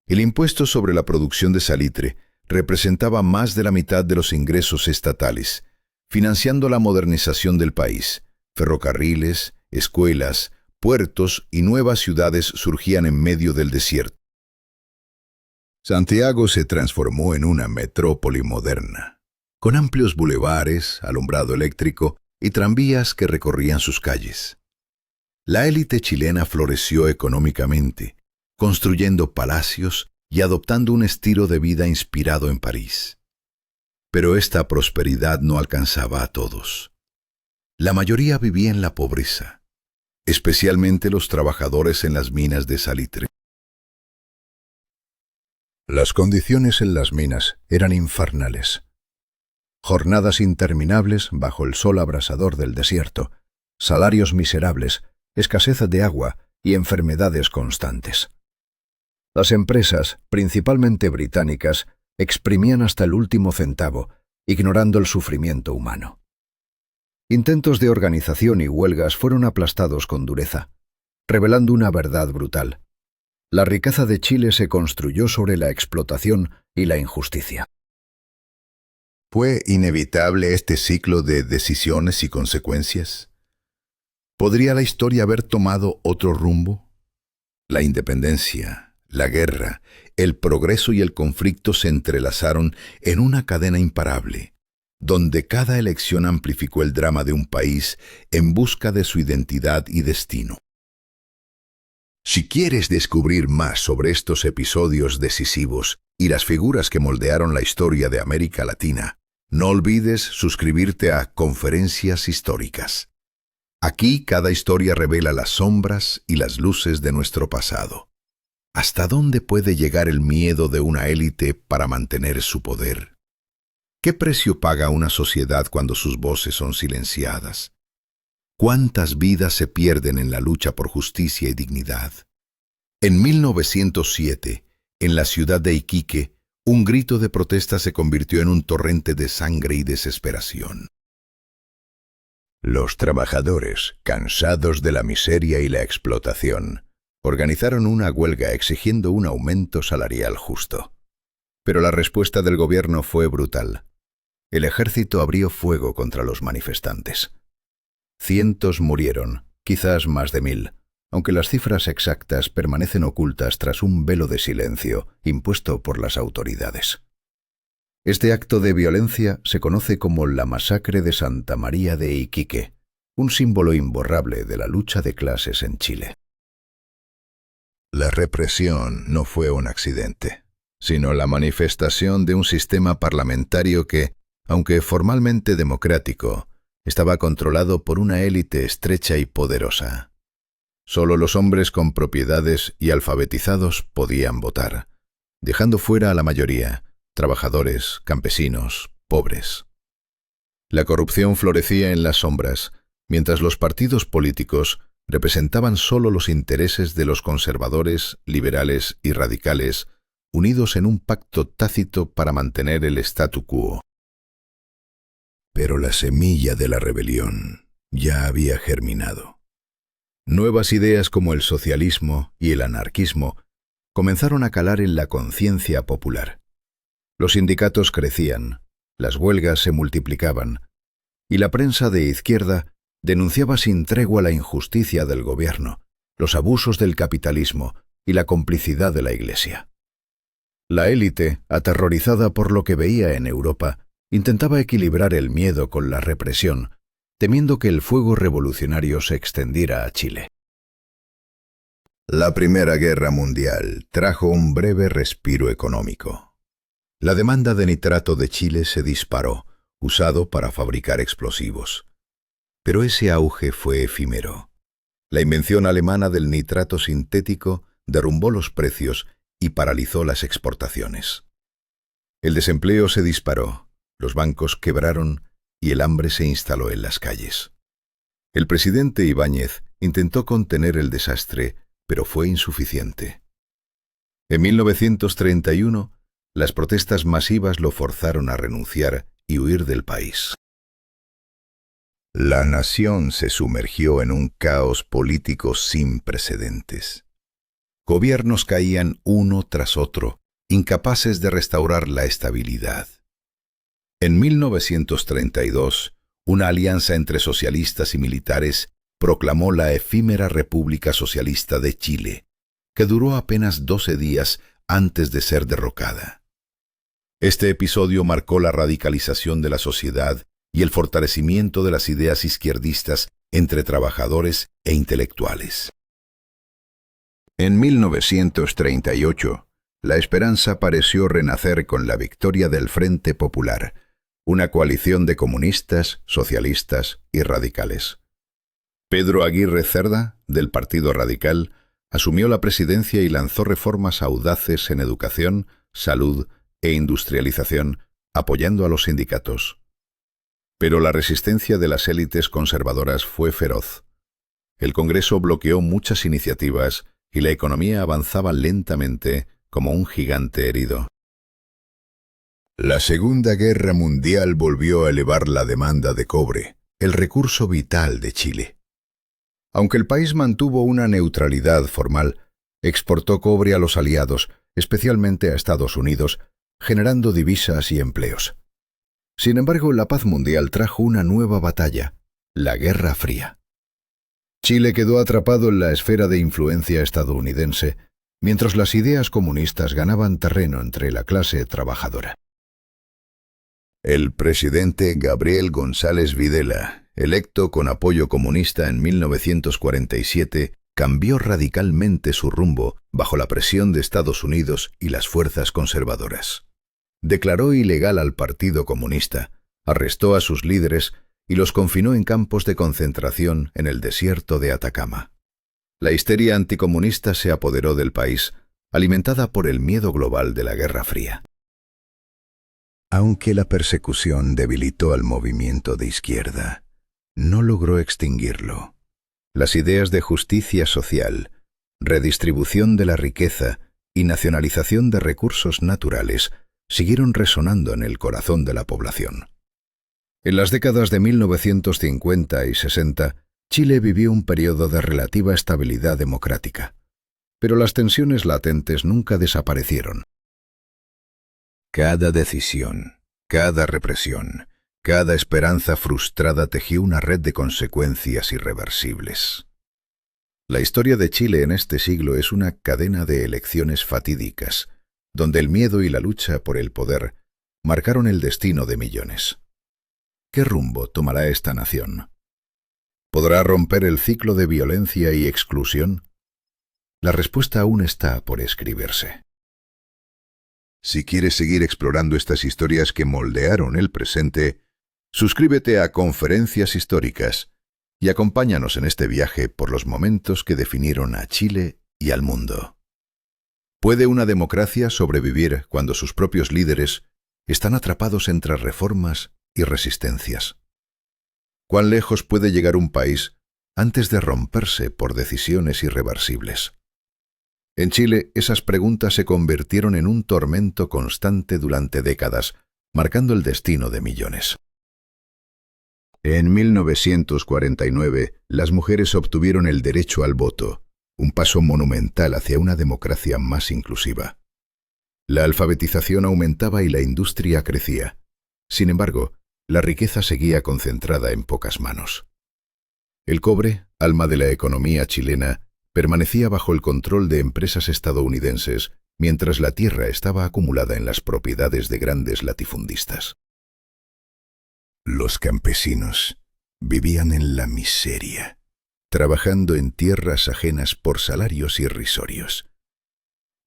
El impuesto sobre la producción de salitre representaba más de la mitad de los ingresos estatales, financiando la modernización del país. Ferrocarriles, escuelas, puertos y nuevas ciudades surgían en medio del desierto. Santiago se transformó en una metrópoli moderna, con amplios bulevares, alumbrado eléctrico y tranvías que recorrían sus calles. La élite chilena floreció económicamente, construyendo palacios y adoptando un estilo de vida inspirado en París. Pero esta prosperidad no alcanzaba a todos. La mayoría vivía en la pobreza, especialmente los trabajadores en las minas de salitre. Las condiciones en las minas eran infernales. Jornadas interminables bajo el sol abrasador del desierto, salarios miserables, escasez de agua y enfermedades constantes. Las empresas, principalmente británicas, exprimían hasta el último centavo, ignorando el sufrimiento humano. Intentos de organización y huelgas fueron aplastados con dureza, revelando una verdad brutal. La riqueza de Chile se construyó sobre la explotación y la injusticia. ¿Fue inevitable este ciclo de decisiones y consecuencias? ¿Podría la historia haber tomado otro rumbo? La independencia, la guerra, el progreso y el conflicto se entrelazaron en una cadena imparable, donde cada elección amplificó el drama de un país en busca de su identidad y destino. Si quieres descubrir más sobre estos episodios decisivos y las figuras que moldearon la historia de América Latina, no olvides suscribirte a Conferencias Históricas. Aquí cada historia revela las sombras y las luces de nuestro pasado. ¿Hasta dónde puede llegar el miedo de una élite para mantener su poder? ¿Qué precio paga una sociedad cuando sus voces son silenciadas? ¿Cuántas vidas se pierden en la lucha por justicia y dignidad? En 1907, en la ciudad de Iquique, un grito de protesta se convirtió en un torrente de sangre y desesperación. Los trabajadores, cansados de la miseria y la explotación, organizaron una huelga exigiendo un aumento salarial justo. Pero la respuesta del gobierno fue brutal. El ejército abrió fuego contra los manifestantes. Cientos murieron, quizás más de 1000, aunque las cifras exactas permanecen ocultas tras un velo de silencio impuesto por las autoridades. Este acto de violencia se conoce como la Masacre de Santa María de Iquique, un símbolo imborrable de la lucha de clases en Chile. La represión no fue un accidente, sino la manifestación de un sistema parlamentario que, aunque formalmente democrático, estaba controlado por una élite estrecha y poderosa. Solo los hombres con propiedades y alfabetizados podían votar, dejando fuera a la mayoría, trabajadores, campesinos, pobres. La corrupción florecía en las sombras, mientras los partidos políticos representaban solo los intereses de los conservadores, liberales y radicales, unidos en un pacto tácito para mantener el statu quo. Pero la semilla de la rebelión ya había germinado. Nuevas ideas como el socialismo y el anarquismo comenzaron a calar en la conciencia popular. Los sindicatos crecían, las huelgas se multiplicaban, y la prensa de izquierda denunciaba sin tregua la injusticia del gobierno, los abusos del capitalismo y la complicidad de la Iglesia. La élite, aterrorizada por lo que veía en Europa, intentaba equilibrar el miedo con la represión, temiendo que el fuego revolucionario se extendiera a Chile. La Primera Guerra Mundial trajo un breve respiro económico. La demanda de nitrato de Chile se disparó, usado para fabricar explosivos. Pero ese auge fue efímero. La invención alemana del nitrato sintético derrumbó los precios y paralizó las exportaciones. El desempleo se disparó, los bancos quebraron y el hambre se instaló en las calles. El presidente Ibáñez intentó contener el desastre, pero fue insuficiente. En 1931, las protestas masivas lo forzaron a renunciar y huir del país. La nación se sumergió en un caos político sin precedentes. Gobiernos caían uno tras otro, incapaces de restaurar la estabilidad. En 1932, una alianza entre socialistas y militares proclamó la efímera República Socialista de Chile, que duró apenas 12 días antes de ser derrocada. Este episodio marcó la radicalización de la sociedad y el fortalecimiento de las ideas izquierdistas entre trabajadores e intelectuales. En 1938, la esperanza pareció renacer con la victoria del Frente Popular, una coalición de comunistas, socialistas y radicales. Pedro Aguirre Cerda, del Partido Radical, asumió la presidencia y lanzó reformas audaces en educación, salud e industrialización, apoyando a los sindicatos. Pero la resistencia de las élites conservadoras fue feroz. El Congreso bloqueó muchas iniciativas y la economía avanzaba lentamente como un gigante herido. La Segunda Guerra Mundial volvió a elevar la demanda de cobre, el recurso vital de Chile. Aunque el país mantuvo una neutralidad formal, exportó cobre a los aliados, especialmente a Estados Unidos, generando divisas y empleos. Sin embargo, la paz mundial trajo una nueva batalla, la Guerra Fría. Chile quedó atrapado en la esfera de influencia estadounidense, mientras las ideas comunistas ganaban terreno entre la clase trabajadora. El presidente Gabriel González Videla, electo con apoyo comunista en 1947, cambió radicalmente su rumbo bajo la presión de Estados Unidos y las fuerzas conservadoras. Declaró ilegal al Partido Comunista, arrestó a sus líderes y los confinó en campos de concentración en el desierto de Atacama. La histeria anticomunista se apoderó del país, alimentada por el miedo global de la Guerra Fría. Aunque la persecución debilitó al movimiento de izquierda, no logró extinguirlo. Las ideas de justicia social, redistribución de la riqueza y nacionalización de recursos naturales siguieron resonando en el corazón de la población. En las décadas de 1950 y 60, Chile vivió un periodo de relativa estabilidad democrática, pero las tensiones latentes nunca desaparecieron. Cada decisión, cada represión, cada esperanza frustrada tejió una red de consecuencias irreversibles. La historia de Chile en este siglo es una cadena de elecciones fatídicas, donde el miedo y la lucha por el poder marcaron el destino de millones. ¿Qué rumbo tomará esta nación? ¿Podrá romper el ciclo de violencia y exclusión? La respuesta aún está por escribirse. Si quieres seguir explorando estas historias que moldearon el presente, suscríbete a Conferencias Históricas y acompáñanos en este viaje por los momentos que definieron a Chile y al mundo. ¿Puede una democracia sobrevivir cuando sus propios líderes están atrapados entre reformas y resistencias? ¿Cuán lejos puede llegar un país antes de romperse por decisiones irreversibles? En Chile, esas preguntas se convirtieron en un tormento constante durante décadas, marcando el destino de millones. En 1949, las mujeres obtuvieron el derecho al voto, un paso monumental hacia una democracia más inclusiva. La alfabetización aumentaba y la industria crecía. Sin embargo, la riqueza seguía concentrada en pocas manos. El cobre, alma de la economía chilena, permanecía bajo el control de empresas estadounidenses, mientras la tierra estaba acumulada en las propiedades de grandes latifundistas. Los campesinos vivían en la miseria, trabajando en tierras ajenas por salarios irrisorios.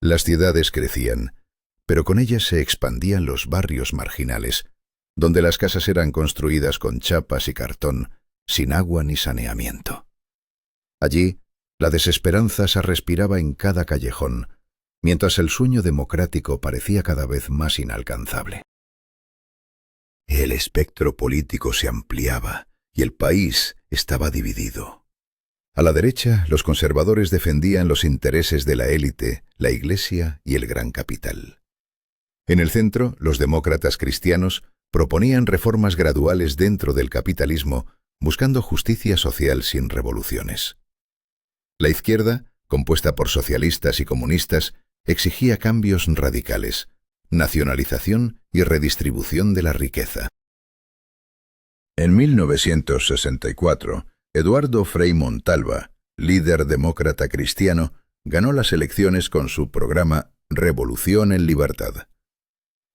Las ciudades crecían, pero con ellas se expandían los barrios marginales, donde las casas eran construidas con chapas y cartón, sin agua ni saneamiento. Allí, la desesperanza se respiraba en cada callejón, mientras el sueño democrático parecía cada vez más inalcanzable. El espectro político se ampliaba y el país estaba dividido. A la derecha, los conservadores defendían los intereses de la élite, la Iglesia y el gran capital. En el centro, los demócratas cristianos proponían reformas graduales dentro del capitalismo, buscando justicia social sin revoluciones. La izquierda, compuesta por socialistas y comunistas, exigía cambios radicales, nacionalización y redistribución de la riqueza. En 1964, Eduardo Frei Montalva, líder demócrata cristiano, ganó las elecciones con su programa Revolución en Libertad.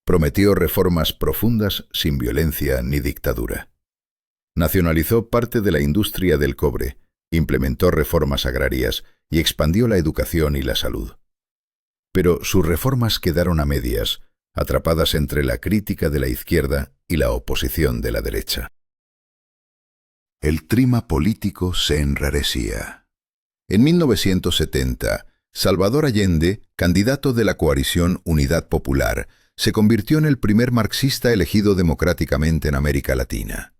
Prometió reformas profundas sin violencia ni dictadura. Nacionalizó parte de la industria del cobre, implementó reformas agrarias y expandió la educación y la salud. Pero sus reformas quedaron a medias, atrapadas entre la crítica de la izquierda y la oposición de la derecha. El clima político se enrarecía. En 1970, Salvador Allende, candidato de la coalición Unidad Popular, se convirtió en el primer marxista elegido democráticamente en América Latina.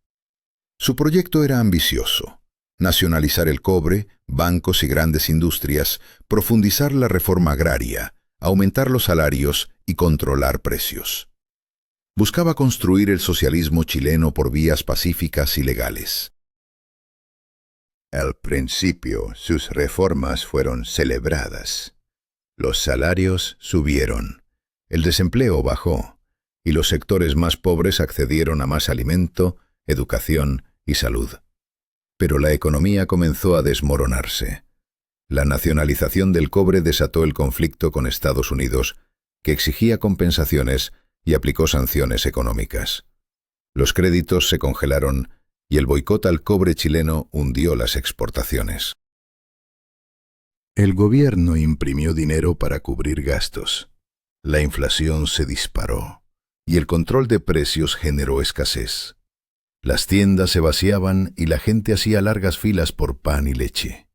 Su proyecto era ambicioso: nacionalizar el cobre, bancos y grandes industrias, profundizar la reforma agraria, aumentar los salarios y controlar precios. Buscaba construir el socialismo chileno por vías pacíficas y legales. Al principio, sus reformas fueron celebradas. Los salarios subieron, el desempleo bajó, y los sectores más pobres accedieron a más alimento, educación y salud. Pero la economía comenzó a desmoronarse. La nacionalización del cobre desató el conflicto con Estados Unidos, que exigía compensaciones y aplicó sanciones económicas. Los créditos se congelaron y el boicot al cobre chileno hundió las exportaciones. El gobierno imprimió dinero para cubrir gastos. La inflación se disparó y el control de precios generó escasez. Las tiendas se vaciaban y la gente hacía largas filas por pan y leche.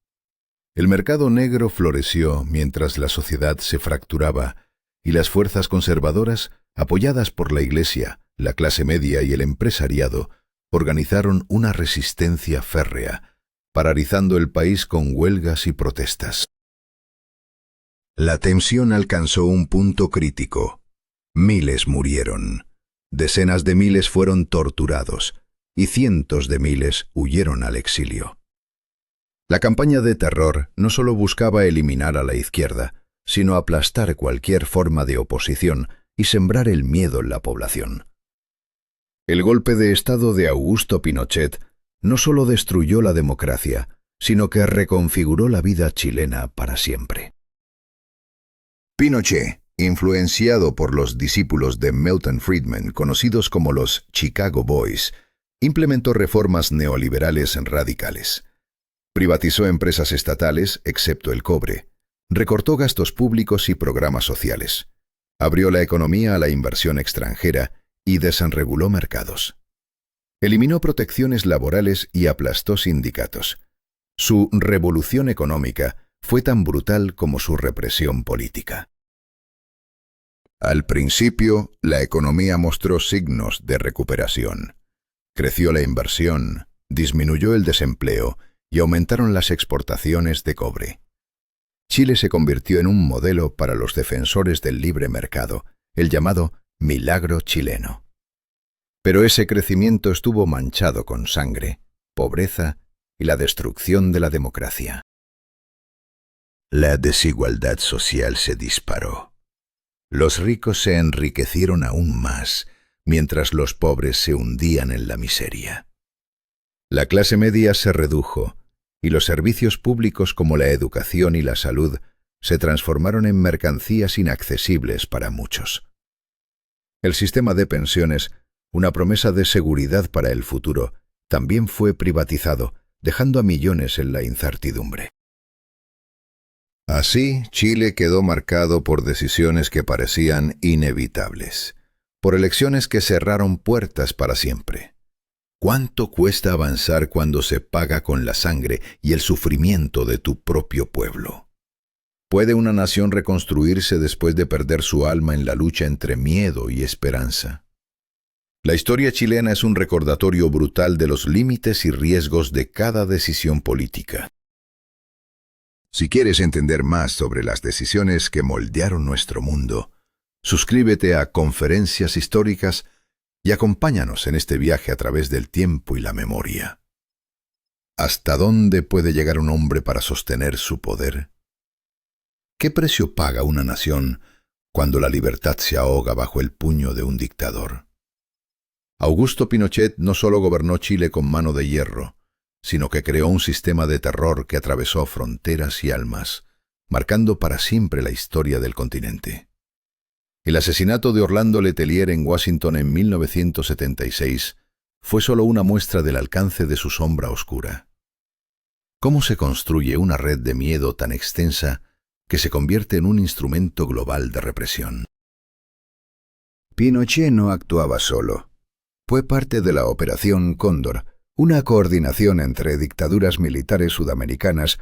El mercado negro floreció mientras la sociedad se fracturaba y las fuerzas conservadoras, apoyadas por la Iglesia, la clase media y el empresariado, organizaron una resistencia férrea, paralizando el país con huelgas y protestas. La tensión alcanzó un punto crítico. Miles murieron, decenas de miles fueron torturados y cientos de miles huyeron al exilio. La campaña de terror no solo buscaba eliminar a la izquierda, sino aplastar cualquier forma de oposición y sembrar el miedo en la población. El golpe de Estado de Augusto Pinochet no solo destruyó la democracia, sino que reconfiguró la vida chilena para siempre. Pinochet, influenciado por los discípulos de Milton Friedman, conocidos como los Chicago Boys, implementó reformas neoliberales radicales. Privatizó empresas estatales, excepto el cobre. Recortó gastos públicos y programas sociales. Abrió la economía a la inversión extranjera y desreguló mercados. Eliminó protecciones laborales y aplastó sindicatos. Su revolución económica fue tan brutal como su represión política. Al principio, la economía mostró signos de recuperación. Creció la inversión, disminuyó el desempleo y aumentaron las exportaciones de cobre. Chile se convirtió en un modelo para los defensores del libre mercado, el llamado milagro chileno. Pero ese crecimiento estuvo manchado con sangre, pobreza y la destrucción de la democracia. La desigualdad social se disparó. Los ricos se enriquecieron aún más, mientras los pobres se hundían en la miseria. La clase media se redujo, y los servicios públicos como la educación y la salud se transformaron en mercancías inaccesibles para muchos. El sistema de pensiones, una promesa de seguridad para el futuro, también fue privatizado, dejando a millones en la incertidumbre. Así, Chile quedó marcado por decisiones que parecían inevitables, por elecciones que cerraron puertas para siempre. ¿Cuánto cuesta avanzar cuando se paga con la sangre y el sufrimiento de tu propio pueblo? ¿Puede una nación reconstruirse después de perder su alma en la lucha entre miedo y esperanza? La historia chilena es un recordatorio brutal de los límites y riesgos de cada decisión política. Si quieres entender más sobre las decisiones que moldearon nuestro mundo, suscríbete a Conferencias Históricas y acompáñanos en este viaje a través del tiempo y la memoria. ¿Hasta dónde puede llegar un hombre para sostener su poder? ¿Qué precio paga una nación cuando la libertad se ahoga bajo el puño de un dictador? Augusto Pinochet no solo gobernó Chile con mano de hierro, sino que creó un sistema de terror que atravesó fronteras y almas, marcando para siempre la historia del continente. El asesinato de Orlando Letelier en Washington en 1976 fue solo una muestra del alcance de su sombra oscura. ¿Cómo se construye una red de miedo tan extensa que se convierte en un instrumento global de represión? Pinochet no actuaba solo. Fue parte de la Operación Cóndor, una coordinación entre dictaduras militares sudamericanas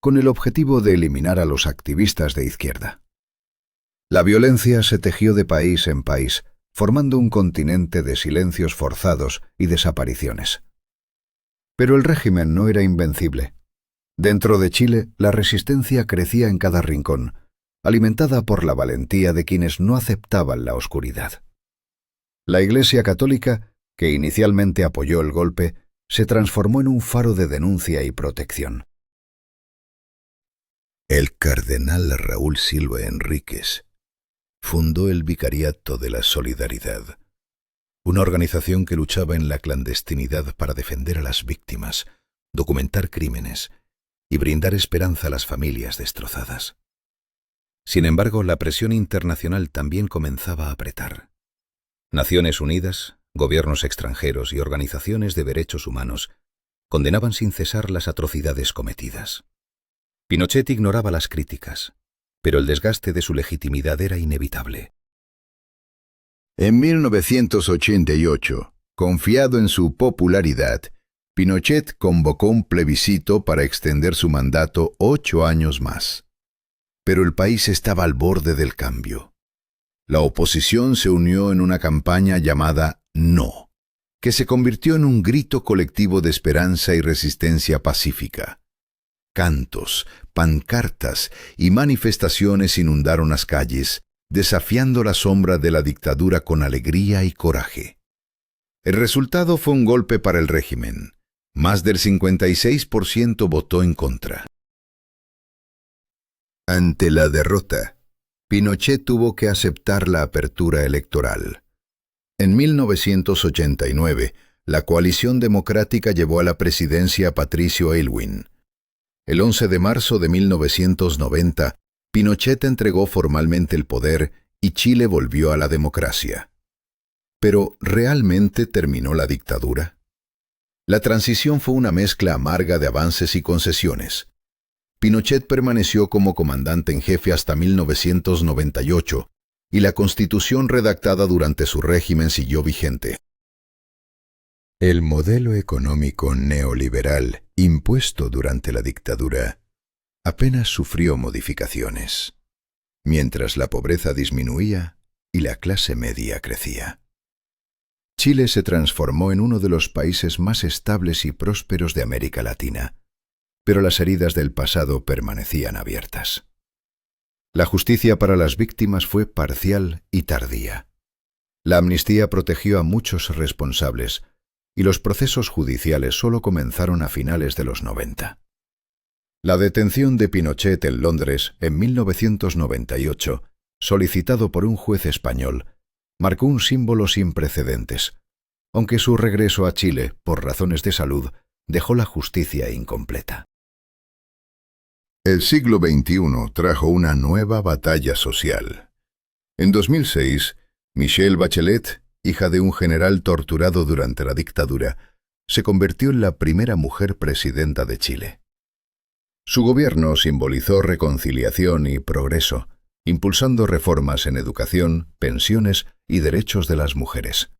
con el objetivo de eliminar a los activistas de izquierda. La violencia se tejió de país en país, formando un continente de silencios forzados y desapariciones. Pero el régimen no era invencible. Dentro de Chile, la resistencia crecía en cada rincón, alimentada por la valentía de quienes no aceptaban la oscuridad. La Iglesia Católica, que inicialmente apoyó el golpe, se transformó en un faro de denuncia y protección. El cardenal Raúl Silva Enríquez fundó el Vicariato de la Solidaridad, una organización que luchaba en la clandestinidad para defender a las víctimas, documentar crímenes y brindar esperanza a las familias destrozadas. Sin embargo, la presión internacional también comenzaba a apretar. Naciones Unidas, gobiernos extranjeros y organizaciones de derechos humanos condenaban sin cesar las atrocidades cometidas. Pinochet ignoraba las críticas, pero el desgaste de su legitimidad era inevitable. En 1988, confiado en su popularidad, Pinochet convocó un plebiscito para extender su mandato 8 años más. Pero el país estaba al borde del cambio. La oposición se unió en una campaña llamada No, que se convirtió en un grito colectivo de esperanza y resistencia pacífica. Cantos, pancartas y manifestaciones inundaron las calles, desafiando la sombra de la dictadura con alegría y coraje. El resultado fue un golpe para el régimen. Más del 56% votó en contra. Ante la derrota, Pinochet tuvo que aceptar la apertura electoral. En 1989, la coalición democrática llevó a la presidencia a Patricio Aylwin. El 11 de marzo de 1990, Pinochet entregó formalmente el poder y Chile volvió a la democracia. ¿Pero realmente terminó la dictadura? La transición fue una mezcla amarga de avances y concesiones. Pinochet permaneció como comandante en jefe hasta 1998 y la constitución redactada durante su régimen siguió vigente. El modelo económico neoliberal impuesto durante la dictadura apenas sufrió modificaciones, mientras la pobreza disminuía y la clase media crecía. Chile se transformó en uno de los países más estables y prósperos de América Latina, pero las heridas del pasado permanecían abiertas. La justicia para las víctimas fue parcial y tardía. La amnistía protegió a muchos responsables y los procesos judiciales solo comenzaron a finales de los 90. La detención de Pinochet en Londres en 1998, solicitado por un juez español, marcó un símbolo sin precedentes, aunque su regreso a Chile, por razones de salud, dejó la justicia incompleta. El siglo XXI trajo una nueva batalla social. En 2006, Michelle Bachelet, hija de un general torturado durante la dictadura, se convirtió en la primera mujer presidenta de Chile. Su gobierno simbolizó reconciliación y progreso, impulsando reformas en educación, pensiones y derechos de las mujeres.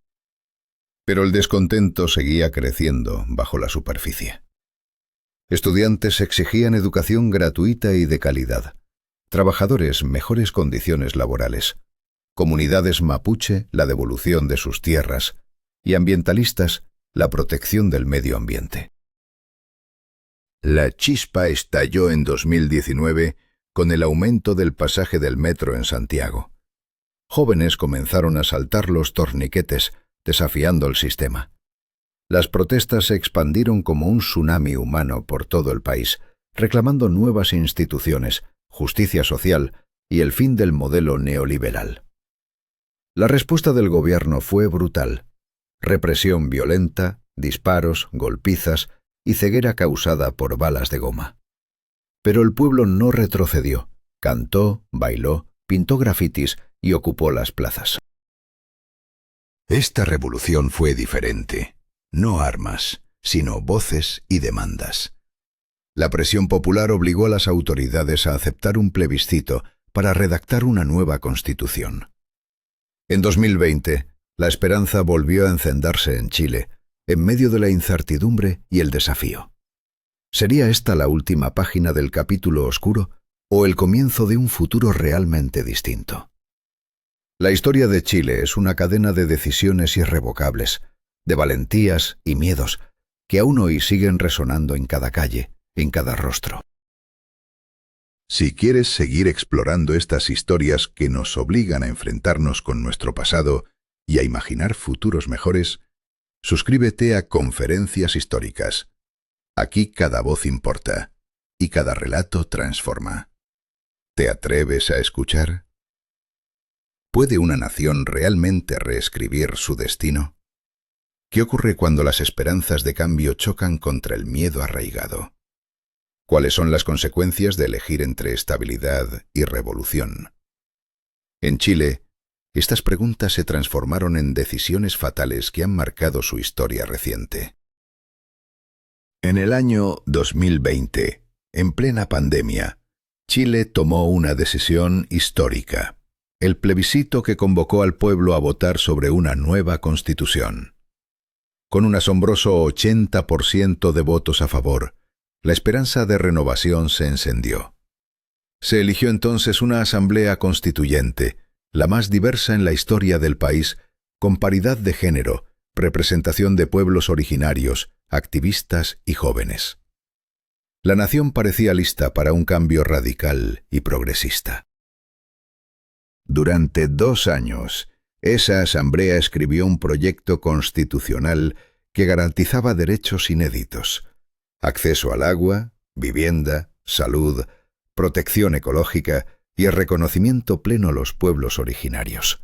Pero el descontento seguía creciendo bajo la superficie. Estudiantes exigían educación gratuita y de calidad, trabajadores mejores condiciones laborales, comunidades mapuche la devolución de sus tierras y ambientalistas la protección del medio ambiente. La chispa estalló en 2019 con el aumento del pasaje del metro en Santiago. Jóvenes comenzaron a saltar los torniquetes, desafiando el sistema. Las protestas se expandieron como un tsunami humano por todo el país, reclamando nuevas instituciones, justicia social y el fin del modelo neoliberal. La respuesta del gobierno fue brutal: represión violenta, disparos, golpizas y ceguera causada por balas de goma. Pero el pueblo no retrocedió, cantó, bailó, pintó grafitis y ocupó las plazas. Esta revolución fue diferente. No armas, sino voces y demandas. La presión popular obligó a las autoridades a aceptar un plebiscito para redactar una nueva constitución. En 2020, la esperanza volvió a encenderse en Chile, en medio de la incertidumbre y el desafío. ¿Sería esta la última página del capítulo oscuro o el comienzo de un futuro realmente distinto? La historia de Chile es una cadena de decisiones irrevocables, de valentías y miedos, que aún hoy siguen resonando en cada calle, en cada rostro. Si quieres seguir explorando estas historias que nos obligan a enfrentarnos con nuestro pasado y a imaginar futuros mejores, suscríbete a Conferencias Históricas. Aquí cada voz importa y cada relato transforma. ¿Te atreves a escuchar? ¿Puede una nación realmente reescribir su destino? ¿Qué ocurre cuando las esperanzas de cambio chocan contra el miedo arraigado? ¿Cuáles son las consecuencias de elegir entre estabilidad y revolución? En Chile, estas preguntas se transformaron en decisiones fatales que han marcado su historia reciente. En el año 2020, en plena pandemia, Chile tomó una decisión histórica: el plebiscito que convocó al pueblo a votar sobre una nueva constitución. Con un asombroso 80% de votos a favor, la esperanza de renovación se encendió. Se eligió entonces una asamblea constituyente, la más diversa en la historia del país, con paridad de género, representación de pueblos originarios, activistas y jóvenes. La nación parecía lista para un cambio radical y progresista. Durante 2 años, esa asamblea escribió un proyecto constitucional que garantizaba derechos inéditos: acceso al agua, vivienda, salud, protección ecológica y el reconocimiento pleno a los pueblos originarios.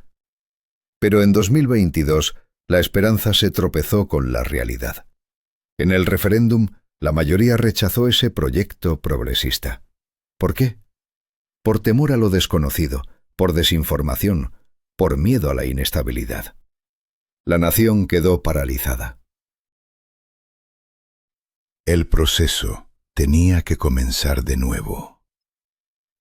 Pero en 2022, la esperanza se tropezó con la realidad. En el referéndum, la mayoría rechazó ese proyecto progresista. ¿Por qué? Por temor a lo desconocido, por desinformación, por miedo a la inestabilidad. La nación quedó paralizada. El proceso tenía que comenzar de nuevo.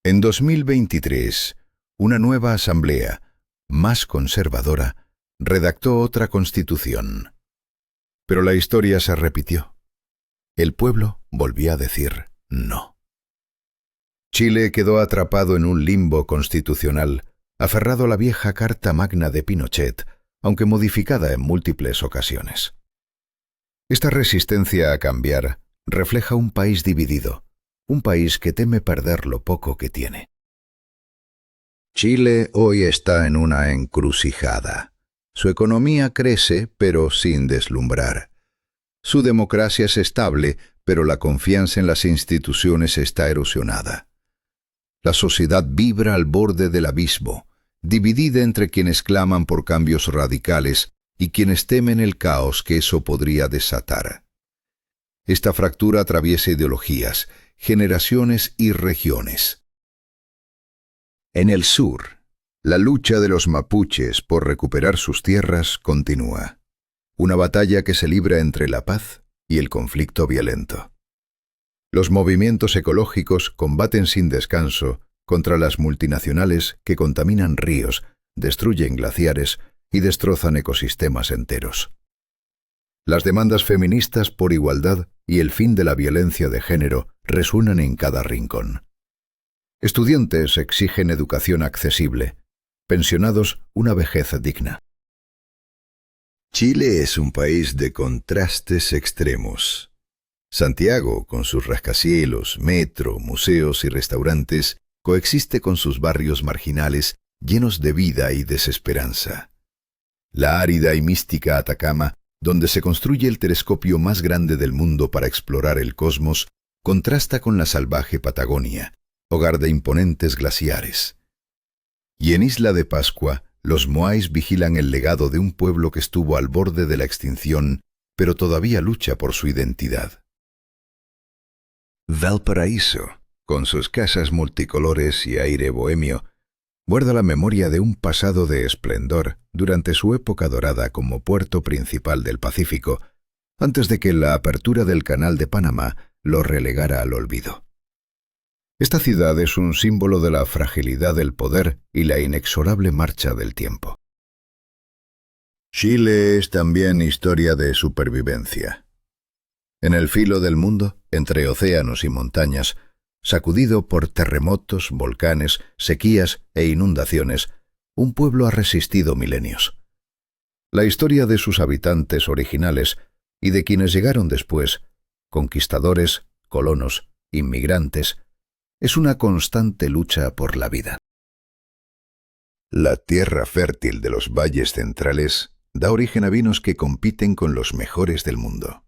En 2023, una nueva asamblea, más conservadora, redactó otra constitución. Pero la historia se repitió. El pueblo volvió a decir no. Chile quedó atrapado en un limbo constitucional, aferrado a la vieja Carta Magna de Pinochet, aunque modificada en múltiples ocasiones. Esta resistencia a cambiar refleja un país dividido, un país que teme perder lo poco que tiene. Chile hoy está en una encrucijada. Su economía crece, pero sin deslumbrar. Su democracia es estable, pero la confianza en las instituciones está erosionada. La sociedad vibra al borde del abismo, dividida entre quienes claman por cambios radicales y quienes temen el caos que eso podría desatar. Esta fractura atraviesa ideologías, generaciones y regiones. En el sur, la lucha de los mapuches por recuperar sus tierras continúa. Una batalla que se libra entre la paz y el conflicto violento. Los movimientos ecológicos combaten sin descanso contra las multinacionales que contaminan ríos, destruyen glaciares y destrozan ecosistemas enteros. Las demandas feministas por igualdad y el fin de la violencia de género resuenan en cada rincón. Estudiantes exigen educación accesible, pensionados una vejez digna. Chile es un país de contrastes extremos. Santiago, con sus rascacielos, metro, museos y restaurantes, coexiste con sus barrios marginales llenos de vida y desesperanza. La árida y mística Atacama donde se construye el telescopio más grande del mundo para explorar el cosmos, contrasta con la salvaje Patagonia, hogar de imponentes glaciares. Y en Isla de Pascua, los moais vigilan el legado de un pueblo que estuvo al borde de la extinción, pero todavía lucha por su identidad. Valparaíso, con sus casas multicolores y aire bohemio, guarda la memoria de un pasado de esplendor durante su época dorada como puerto principal del Pacífico, antes de que la apertura del Canal de Panamá lo relegara al olvido. Esta ciudad es un símbolo de la fragilidad del poder y la inexorable marcha del tiempo. Chile es también historia de supervivencia. En el filo del mundo, entre océanos y montañas, sacudido por terremotos, volcanes, sequías e inundaciones, un pueblo ha resistido milenios. La historia de sus habitantes originales y de quienes llegaron después, conquistadores, colonos, inmigrantes, es una constante lucha por la vida. La tierra fértil de los valles centrales da origen a vinos que compiten con los mejores del mundo.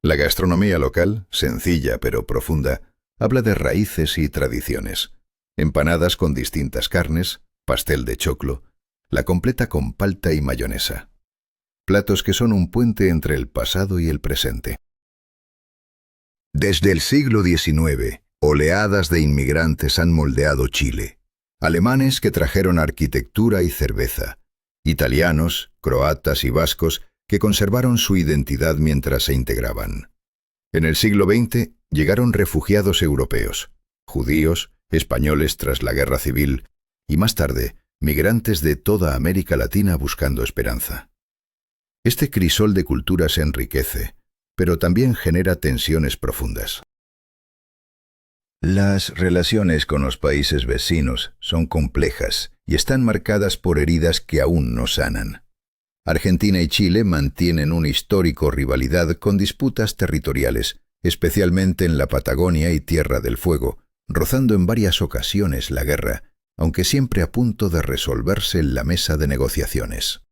La gastronomía local, sencilla pero profunda, habla de raíces y tradiciones, empanadas con distintas carnes, pastel de choclo, la completa con palta y mayonesa. Platos que son un puente entre el pasado y el presente. Desde el siglo XIX, oleadas de inmigrantes han moldeado Chile. Alemanes que trajeron arquitectura y cerveza. Italianos, croatas y vascos que conservaron su identidad mientras se integraban. En el siglo XX llegaron refugiados europeos, judíos, españoles tras la Guerra Civil y más tarde migrantes de toda América Latina buscando esperanza. Este crisol de culturas enriquece, pero también genera tensiones profundas. Las relaciones con los países vecinos son complejas y están marcadas por heridas que aún no sanan. Argentina y Chile mantienen una histórica rivalidad con disputas territoriales, especialmente en la Patagonia y Tierra del Fuego, rozando en varias ocasiones la guerra, aunque siempre a punto de resolverse en la mesa de negociaciones.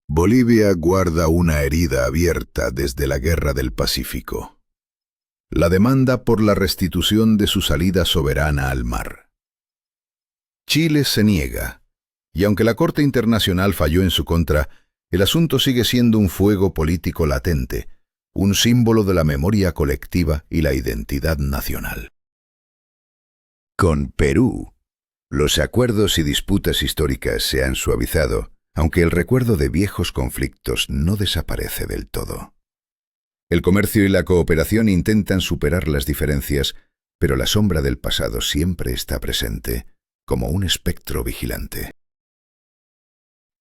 Bolivia guarda una herida abierta desde la Guerra del Pacífico. La demanda por la restitución de su salida soberana al mar. Chile se niega, y aunque la Corte Internacional falló en su contra, el asunto sigue siendo un fuego político latente, un símbolo de la memoria colectiva y la identidad nacional. Con Perú, los acuerdos y disputas históricas se han suavizado, aunque el recuerdo de viejos conflictos no desaparece del todo. El comercio y la cooperación intentan superar las diferencias, pero la sombra del pasado siempre está presente, como un espectro vigilante.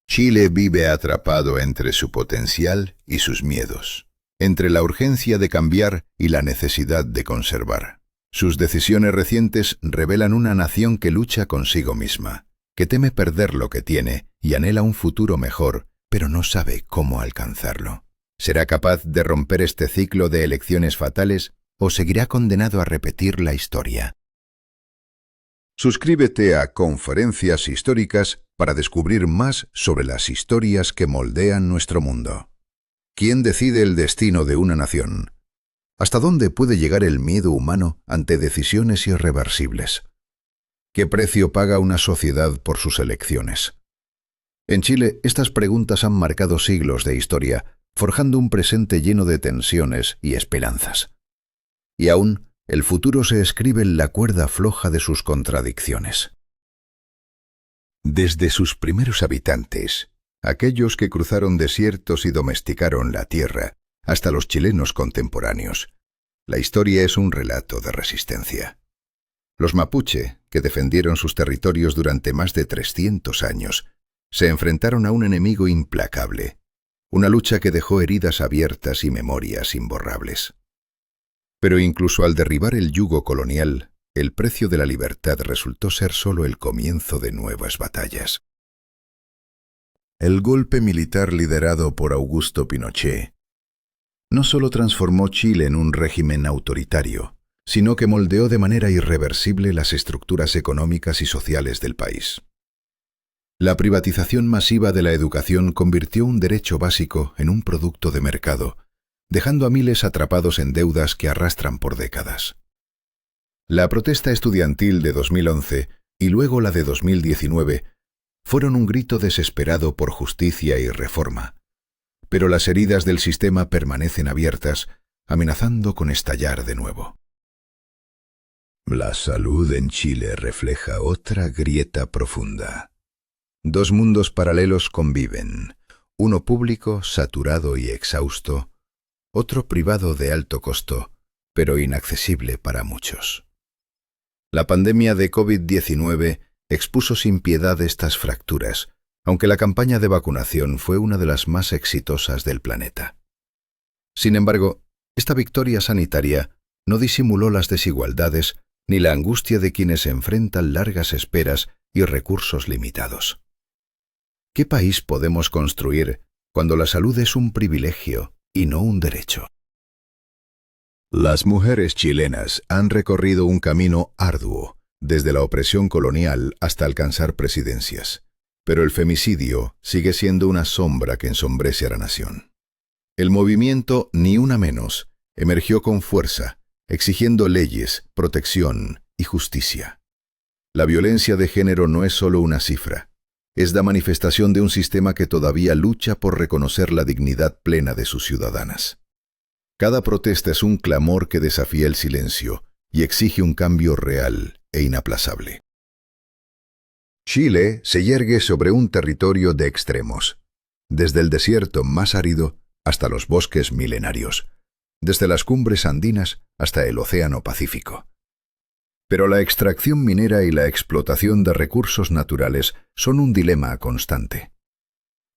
Chile vive atrapado entre su potencial y sus miedos, entre la urgencia de cambiar y la necesidad de conservar. Sus decisiones recientes revelan una nación que lucha consigo misma, que teme perder lo que tiene y anhela un futuro mejor, pero no sabe cómo alcanzarlo. ¿Será capaz de romper este ciclo de elecciones fatales o seguirá condenado a repetir la historia? Suscríbete a Conferencias Históricas para descubrir más sobre las historias que moldean nuestro mundo. ¿Quién decide el destino de una nación? ¿Hasta dónde puede llegar el miedo humano ante decisiones irreversibles? ¿Qué precio paga una sociedad por sus elecciones? En Chile, estas preguntas han marcado siglos de historia, forjando un presente lleno de tensiones y esperanzas. Y aún, el futuro se escribe en la cuerda floja de sus contradicciones. Desde sus primeros habitantes, aquellos que cruzaron desiertos y domesticaron la tierra, hasta los chilenos contemporáneos, la historia es un relato de resistencia. Los mapuche, que defendieron sus territorios durante más de 300 años, se enfrentaron a un enemigo implacable, una lucha que dejó heridas abiertas y memorias imborrables. Pero incluso al derribar el yugo colonial, el precio de la libertad resultó ser solo el comienzo de nuevas batallas. El golpe militar liderado por Augusto Pinochet no solo transformó Chile en un régimen autoritario, sino que moldeó de manera irreversible las estructuras económicas y sociales del país. La privatización masiva de la educación convirtió un derecho básico en un producto de mercado, dejando a miles atrapados en deudas que arrastran por décadas. La protesta estudiantil de 2011 y luego la de 2019 fueron un grito desesperado por justicia y reforma, pero las heridas del sistema permanecen abiertas, amenazando con estallar de nuevo. La salud en Chile refleja otra grieta profunda. Dos mundos paralelos conviven, uno público, saturado y exhausto, otro privado de alto costo, pero inaccesible para muchos. La pandemia de COVID-19 expuso sin piedad estas fracturas, aunque la campaña de vacunación fue una de las más exitosas del planeta. Sin embargo, esta victoria sanitaria no disimuló las desigualdades ni la angustia de quienes enfrentan largas esperas y recursos limitados. ¿Qué país podemos construir cuando la salud es un privilegio y no un derecho? Las mujeres chilenas han recorrido un camino arduo, desde la opresión colonial hasta alcanzar presidencias, pero el femicidio sigue siendo una sombra que ensombrece a la nación. El movimiento Ni Una Menos emergió con fuerza, exigiendo leyes, protección y justicia. La violencia de género no es solo una cifra, es la manifestación de un sistema que todavía lucha por reconocer la dignidad plena de sus ciudadanas. Cada protesta es un clamor que desafía el silencio y exige un cambio real e inaplazable. Chile se yergue sobre un territorio de extremos, desde el desierto más árido hasta los bosques milenarios, desde las cumbres andinas hasta el Océano Pacífico. Pero la extracción minera y la explotación de recursos naturales son un dilema constante.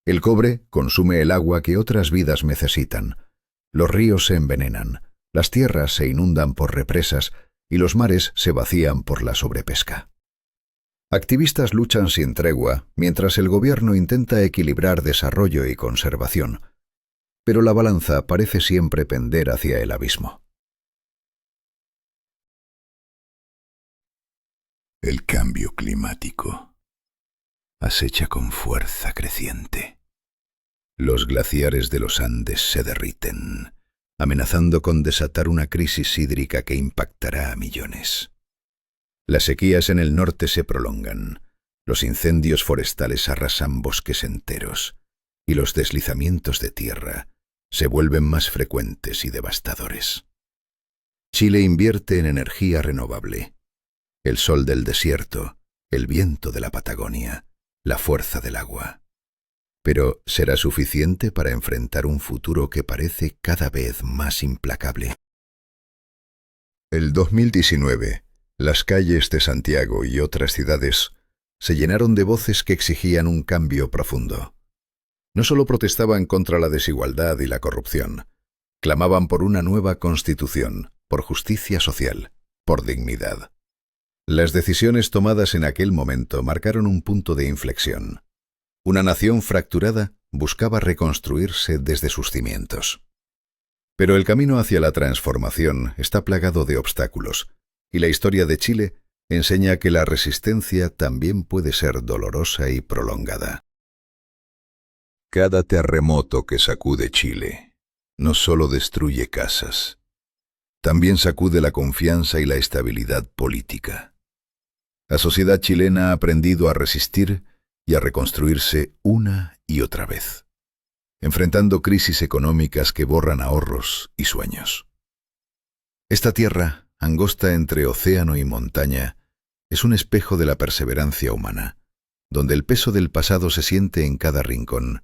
El cobre consume el agua que otras vidas necesitan, los ríos se envenenan, las tierras se inundan por represas y los mares se vacían por la sobrepesca. Activistas luchan sin tregua mientras el gobierno intenta equilibrar desarrollo y conservación, pero la balanza parece siempre pender hacia el abismo. El cambio climático acecha con fuerza creciente. Los glaciares de los Andes se derriten, amenazando con desatar una crisis hídrica que impactará a millones. Las sequías en el norte se prolongan, los incendios forestales arrasan bosques enteros, y los deslizamientos de tierra se vuelven más frecuentes y devastadores. Chile invierte en energía renovable. El sol del desierto, el viento de la Patagonia, la fuerza del agua. Pero ¿será suficiente para enfrentar un futuro que parece cada vez más implacable? El 2019, las calles de Santiago y otras ciudades se llenaron de voces que exigían un cambio profundo. No solo protestaban contra la desigualdad y la corrupción, clamaban por una nueva constitución, por justicia social, por dignidad. Las decisiones tomadas en aquel momento marcaron un punto de inflexión. Una nación fracturada buscaba reconstruirse desde sus cimientos. Pero el camino hacia la transformación está plagado de obstáculos, y la historia de Chile enseña que la resistencia también puede ser dolorosa y prolongada. Cada terremoto que sacude Chile no solo destruye casas, también sacude la confianza y la estabilidad política. La sociedad chilena ha aprendido a resistir y a reconstruirse una y otra vez, enfrentando crisis económicas que borran ahorros y sueños. Esta tierra, angosta entre océano y montaña, es un espejo de la perseverancia humana, donde el peso del pasado se siente en cada rincón,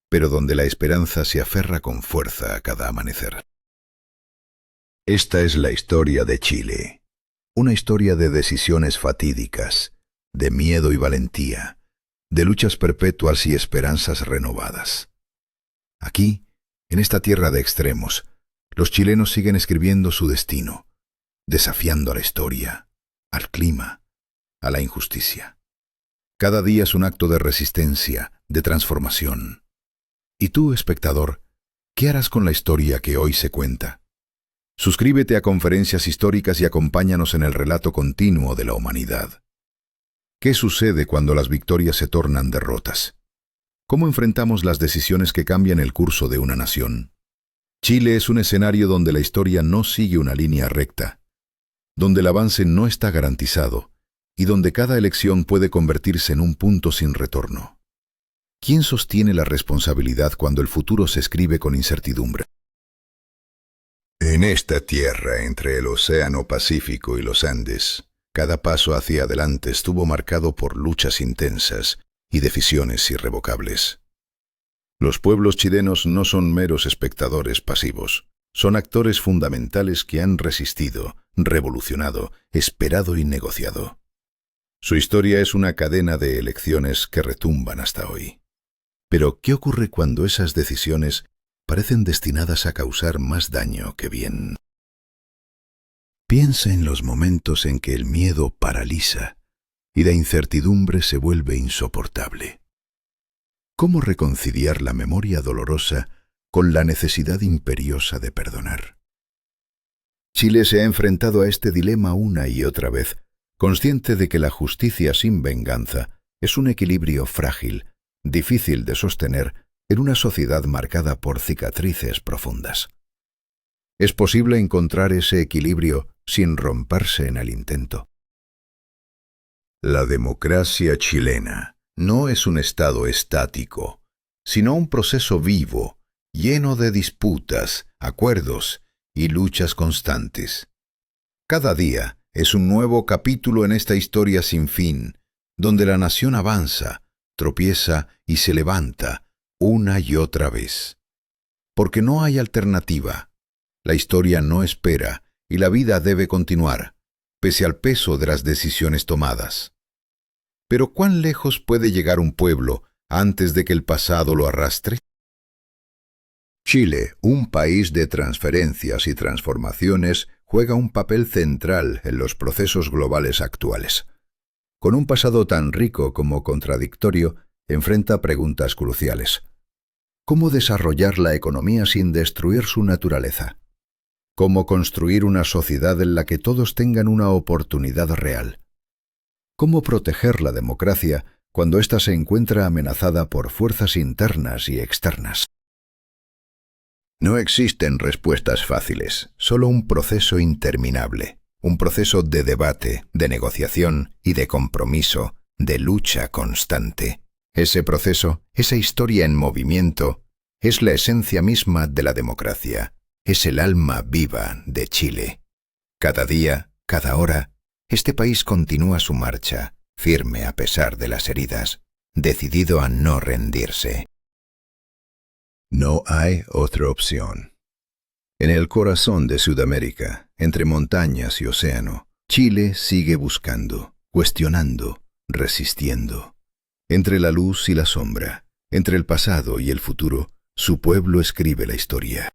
pero donde la esperanza se aferra con fuerza a cada amanecer. Esta es la historia de Chile. Una historia de decisiones fatídicas, de miedo y valentía, de luchas perpetuas y esperanzas renovadas. Aquí, en esta tierra de extremos, los chilenos siguen escribiendo su destino, desafiando a la historia, al clima, a la injusticia. Cada día es un acto de resistencia, de transformación. ¿Y tú, espectador, qué harás con la historia que hoy se cuenta? Suscríbete a Conferencias Históricas y acompáñanos en el relato continuo de la humanidad. ¿Qué sucede cuando las victorias se tornan derrotas? ¿Cómo enfrentamos las decisiones que cambian el curso de una nación? Chile es un escenario donde la historia no sigue una línea recta, donde el avance no está garantizado y donde cada elección puede convertirse en un punto sin retorno. ¿Quién sostiene la responsabilidad cuando el futuro se escribe con incertidumbre? En esta tierra entre el Océano Pacífico y los Andes, cada paso hacia adelante estuvo marcado por luchas intensas y decisiones irrevocables. Los pueblos chilenos no son meros espectadores pasivos, son actores fundamentales que han resistido, revolucionado, esperado y negociado. Su historia es una cadena de elecciones que retumban hasta hoy. Pero, ¿qué ocurre cuando esas decisiones parecen destinadas a causar más daño que bien? Piensa en los momentos en que el miedo paraliza y la incertidumbre se vuelve insoportable. ¿Cómo reconciliar la memoria dolorosa con la necesidad imperiosa de perdonar? Chile se ha enfrentado a este dilema una y otra vez, consciente de que la justicia sin venganza es un equilibrio frágil, difícil de sostener en una sociedad marcada por cicatrices profundas. ¿Es posible encontrar ese equilibrio sin romperse en el intento? La democracia chilena no es un estado estático, sino un proceso vivo, lleno de disputas, acuerdos y luchas constantes. Cada día es un nuevo capítulo en esta historia sin fin, donde la nación avanza, tropieza y se levanta una y otra vez. Porque no hay alternativa. La historia no espera y la vida debe continuar, pese al peso de las decisiones tomadas. Pero ¿cuán lejos puede llegar un pueblo antes de que el pasado lo arrastre? Chile, un país de transferencias y transformaciones, juega un papel central en los procesos globales actuales. Con un pasado tan rico como contradictorio, enfrenta preguntas cruciales. ¿Cómo desarrollar la economía sin destruir su naturaleza? ¿Cómo construir una sociedad en la que todos tengan una oportunidad real? ¿Cómo proteger la democracia cuando ésta se encuentra amenazada por fuerzas internas y externas? No existen respuestas fáciles, solo un proceso interminable, un proceso de debate, de negociación y de compromiso, de lucha constante. Ese proceso, esa historia en movimiento, es la esencia misma de la democracia, es el alma viva de Chile. Cada día, cada hora, este país continúa su marcha, firme a pesar de las heridas, decidido a no rendirse. No hay otra opción. En el corazón de Sudamérica, entre montañas y océano, Chile sigue buscando, cuestionando, resistiendo. Entre la luz y la sombra, entre el pasado y el futuro, su pueblo escribe la historia.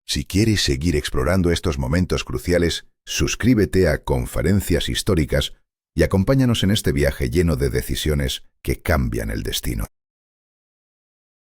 Si quieres seguir explorando estos momentos cruciales, suscríbete a Conferencias Históricas y acompáñanos en este viaje lleno de decisiones que cambian el destino.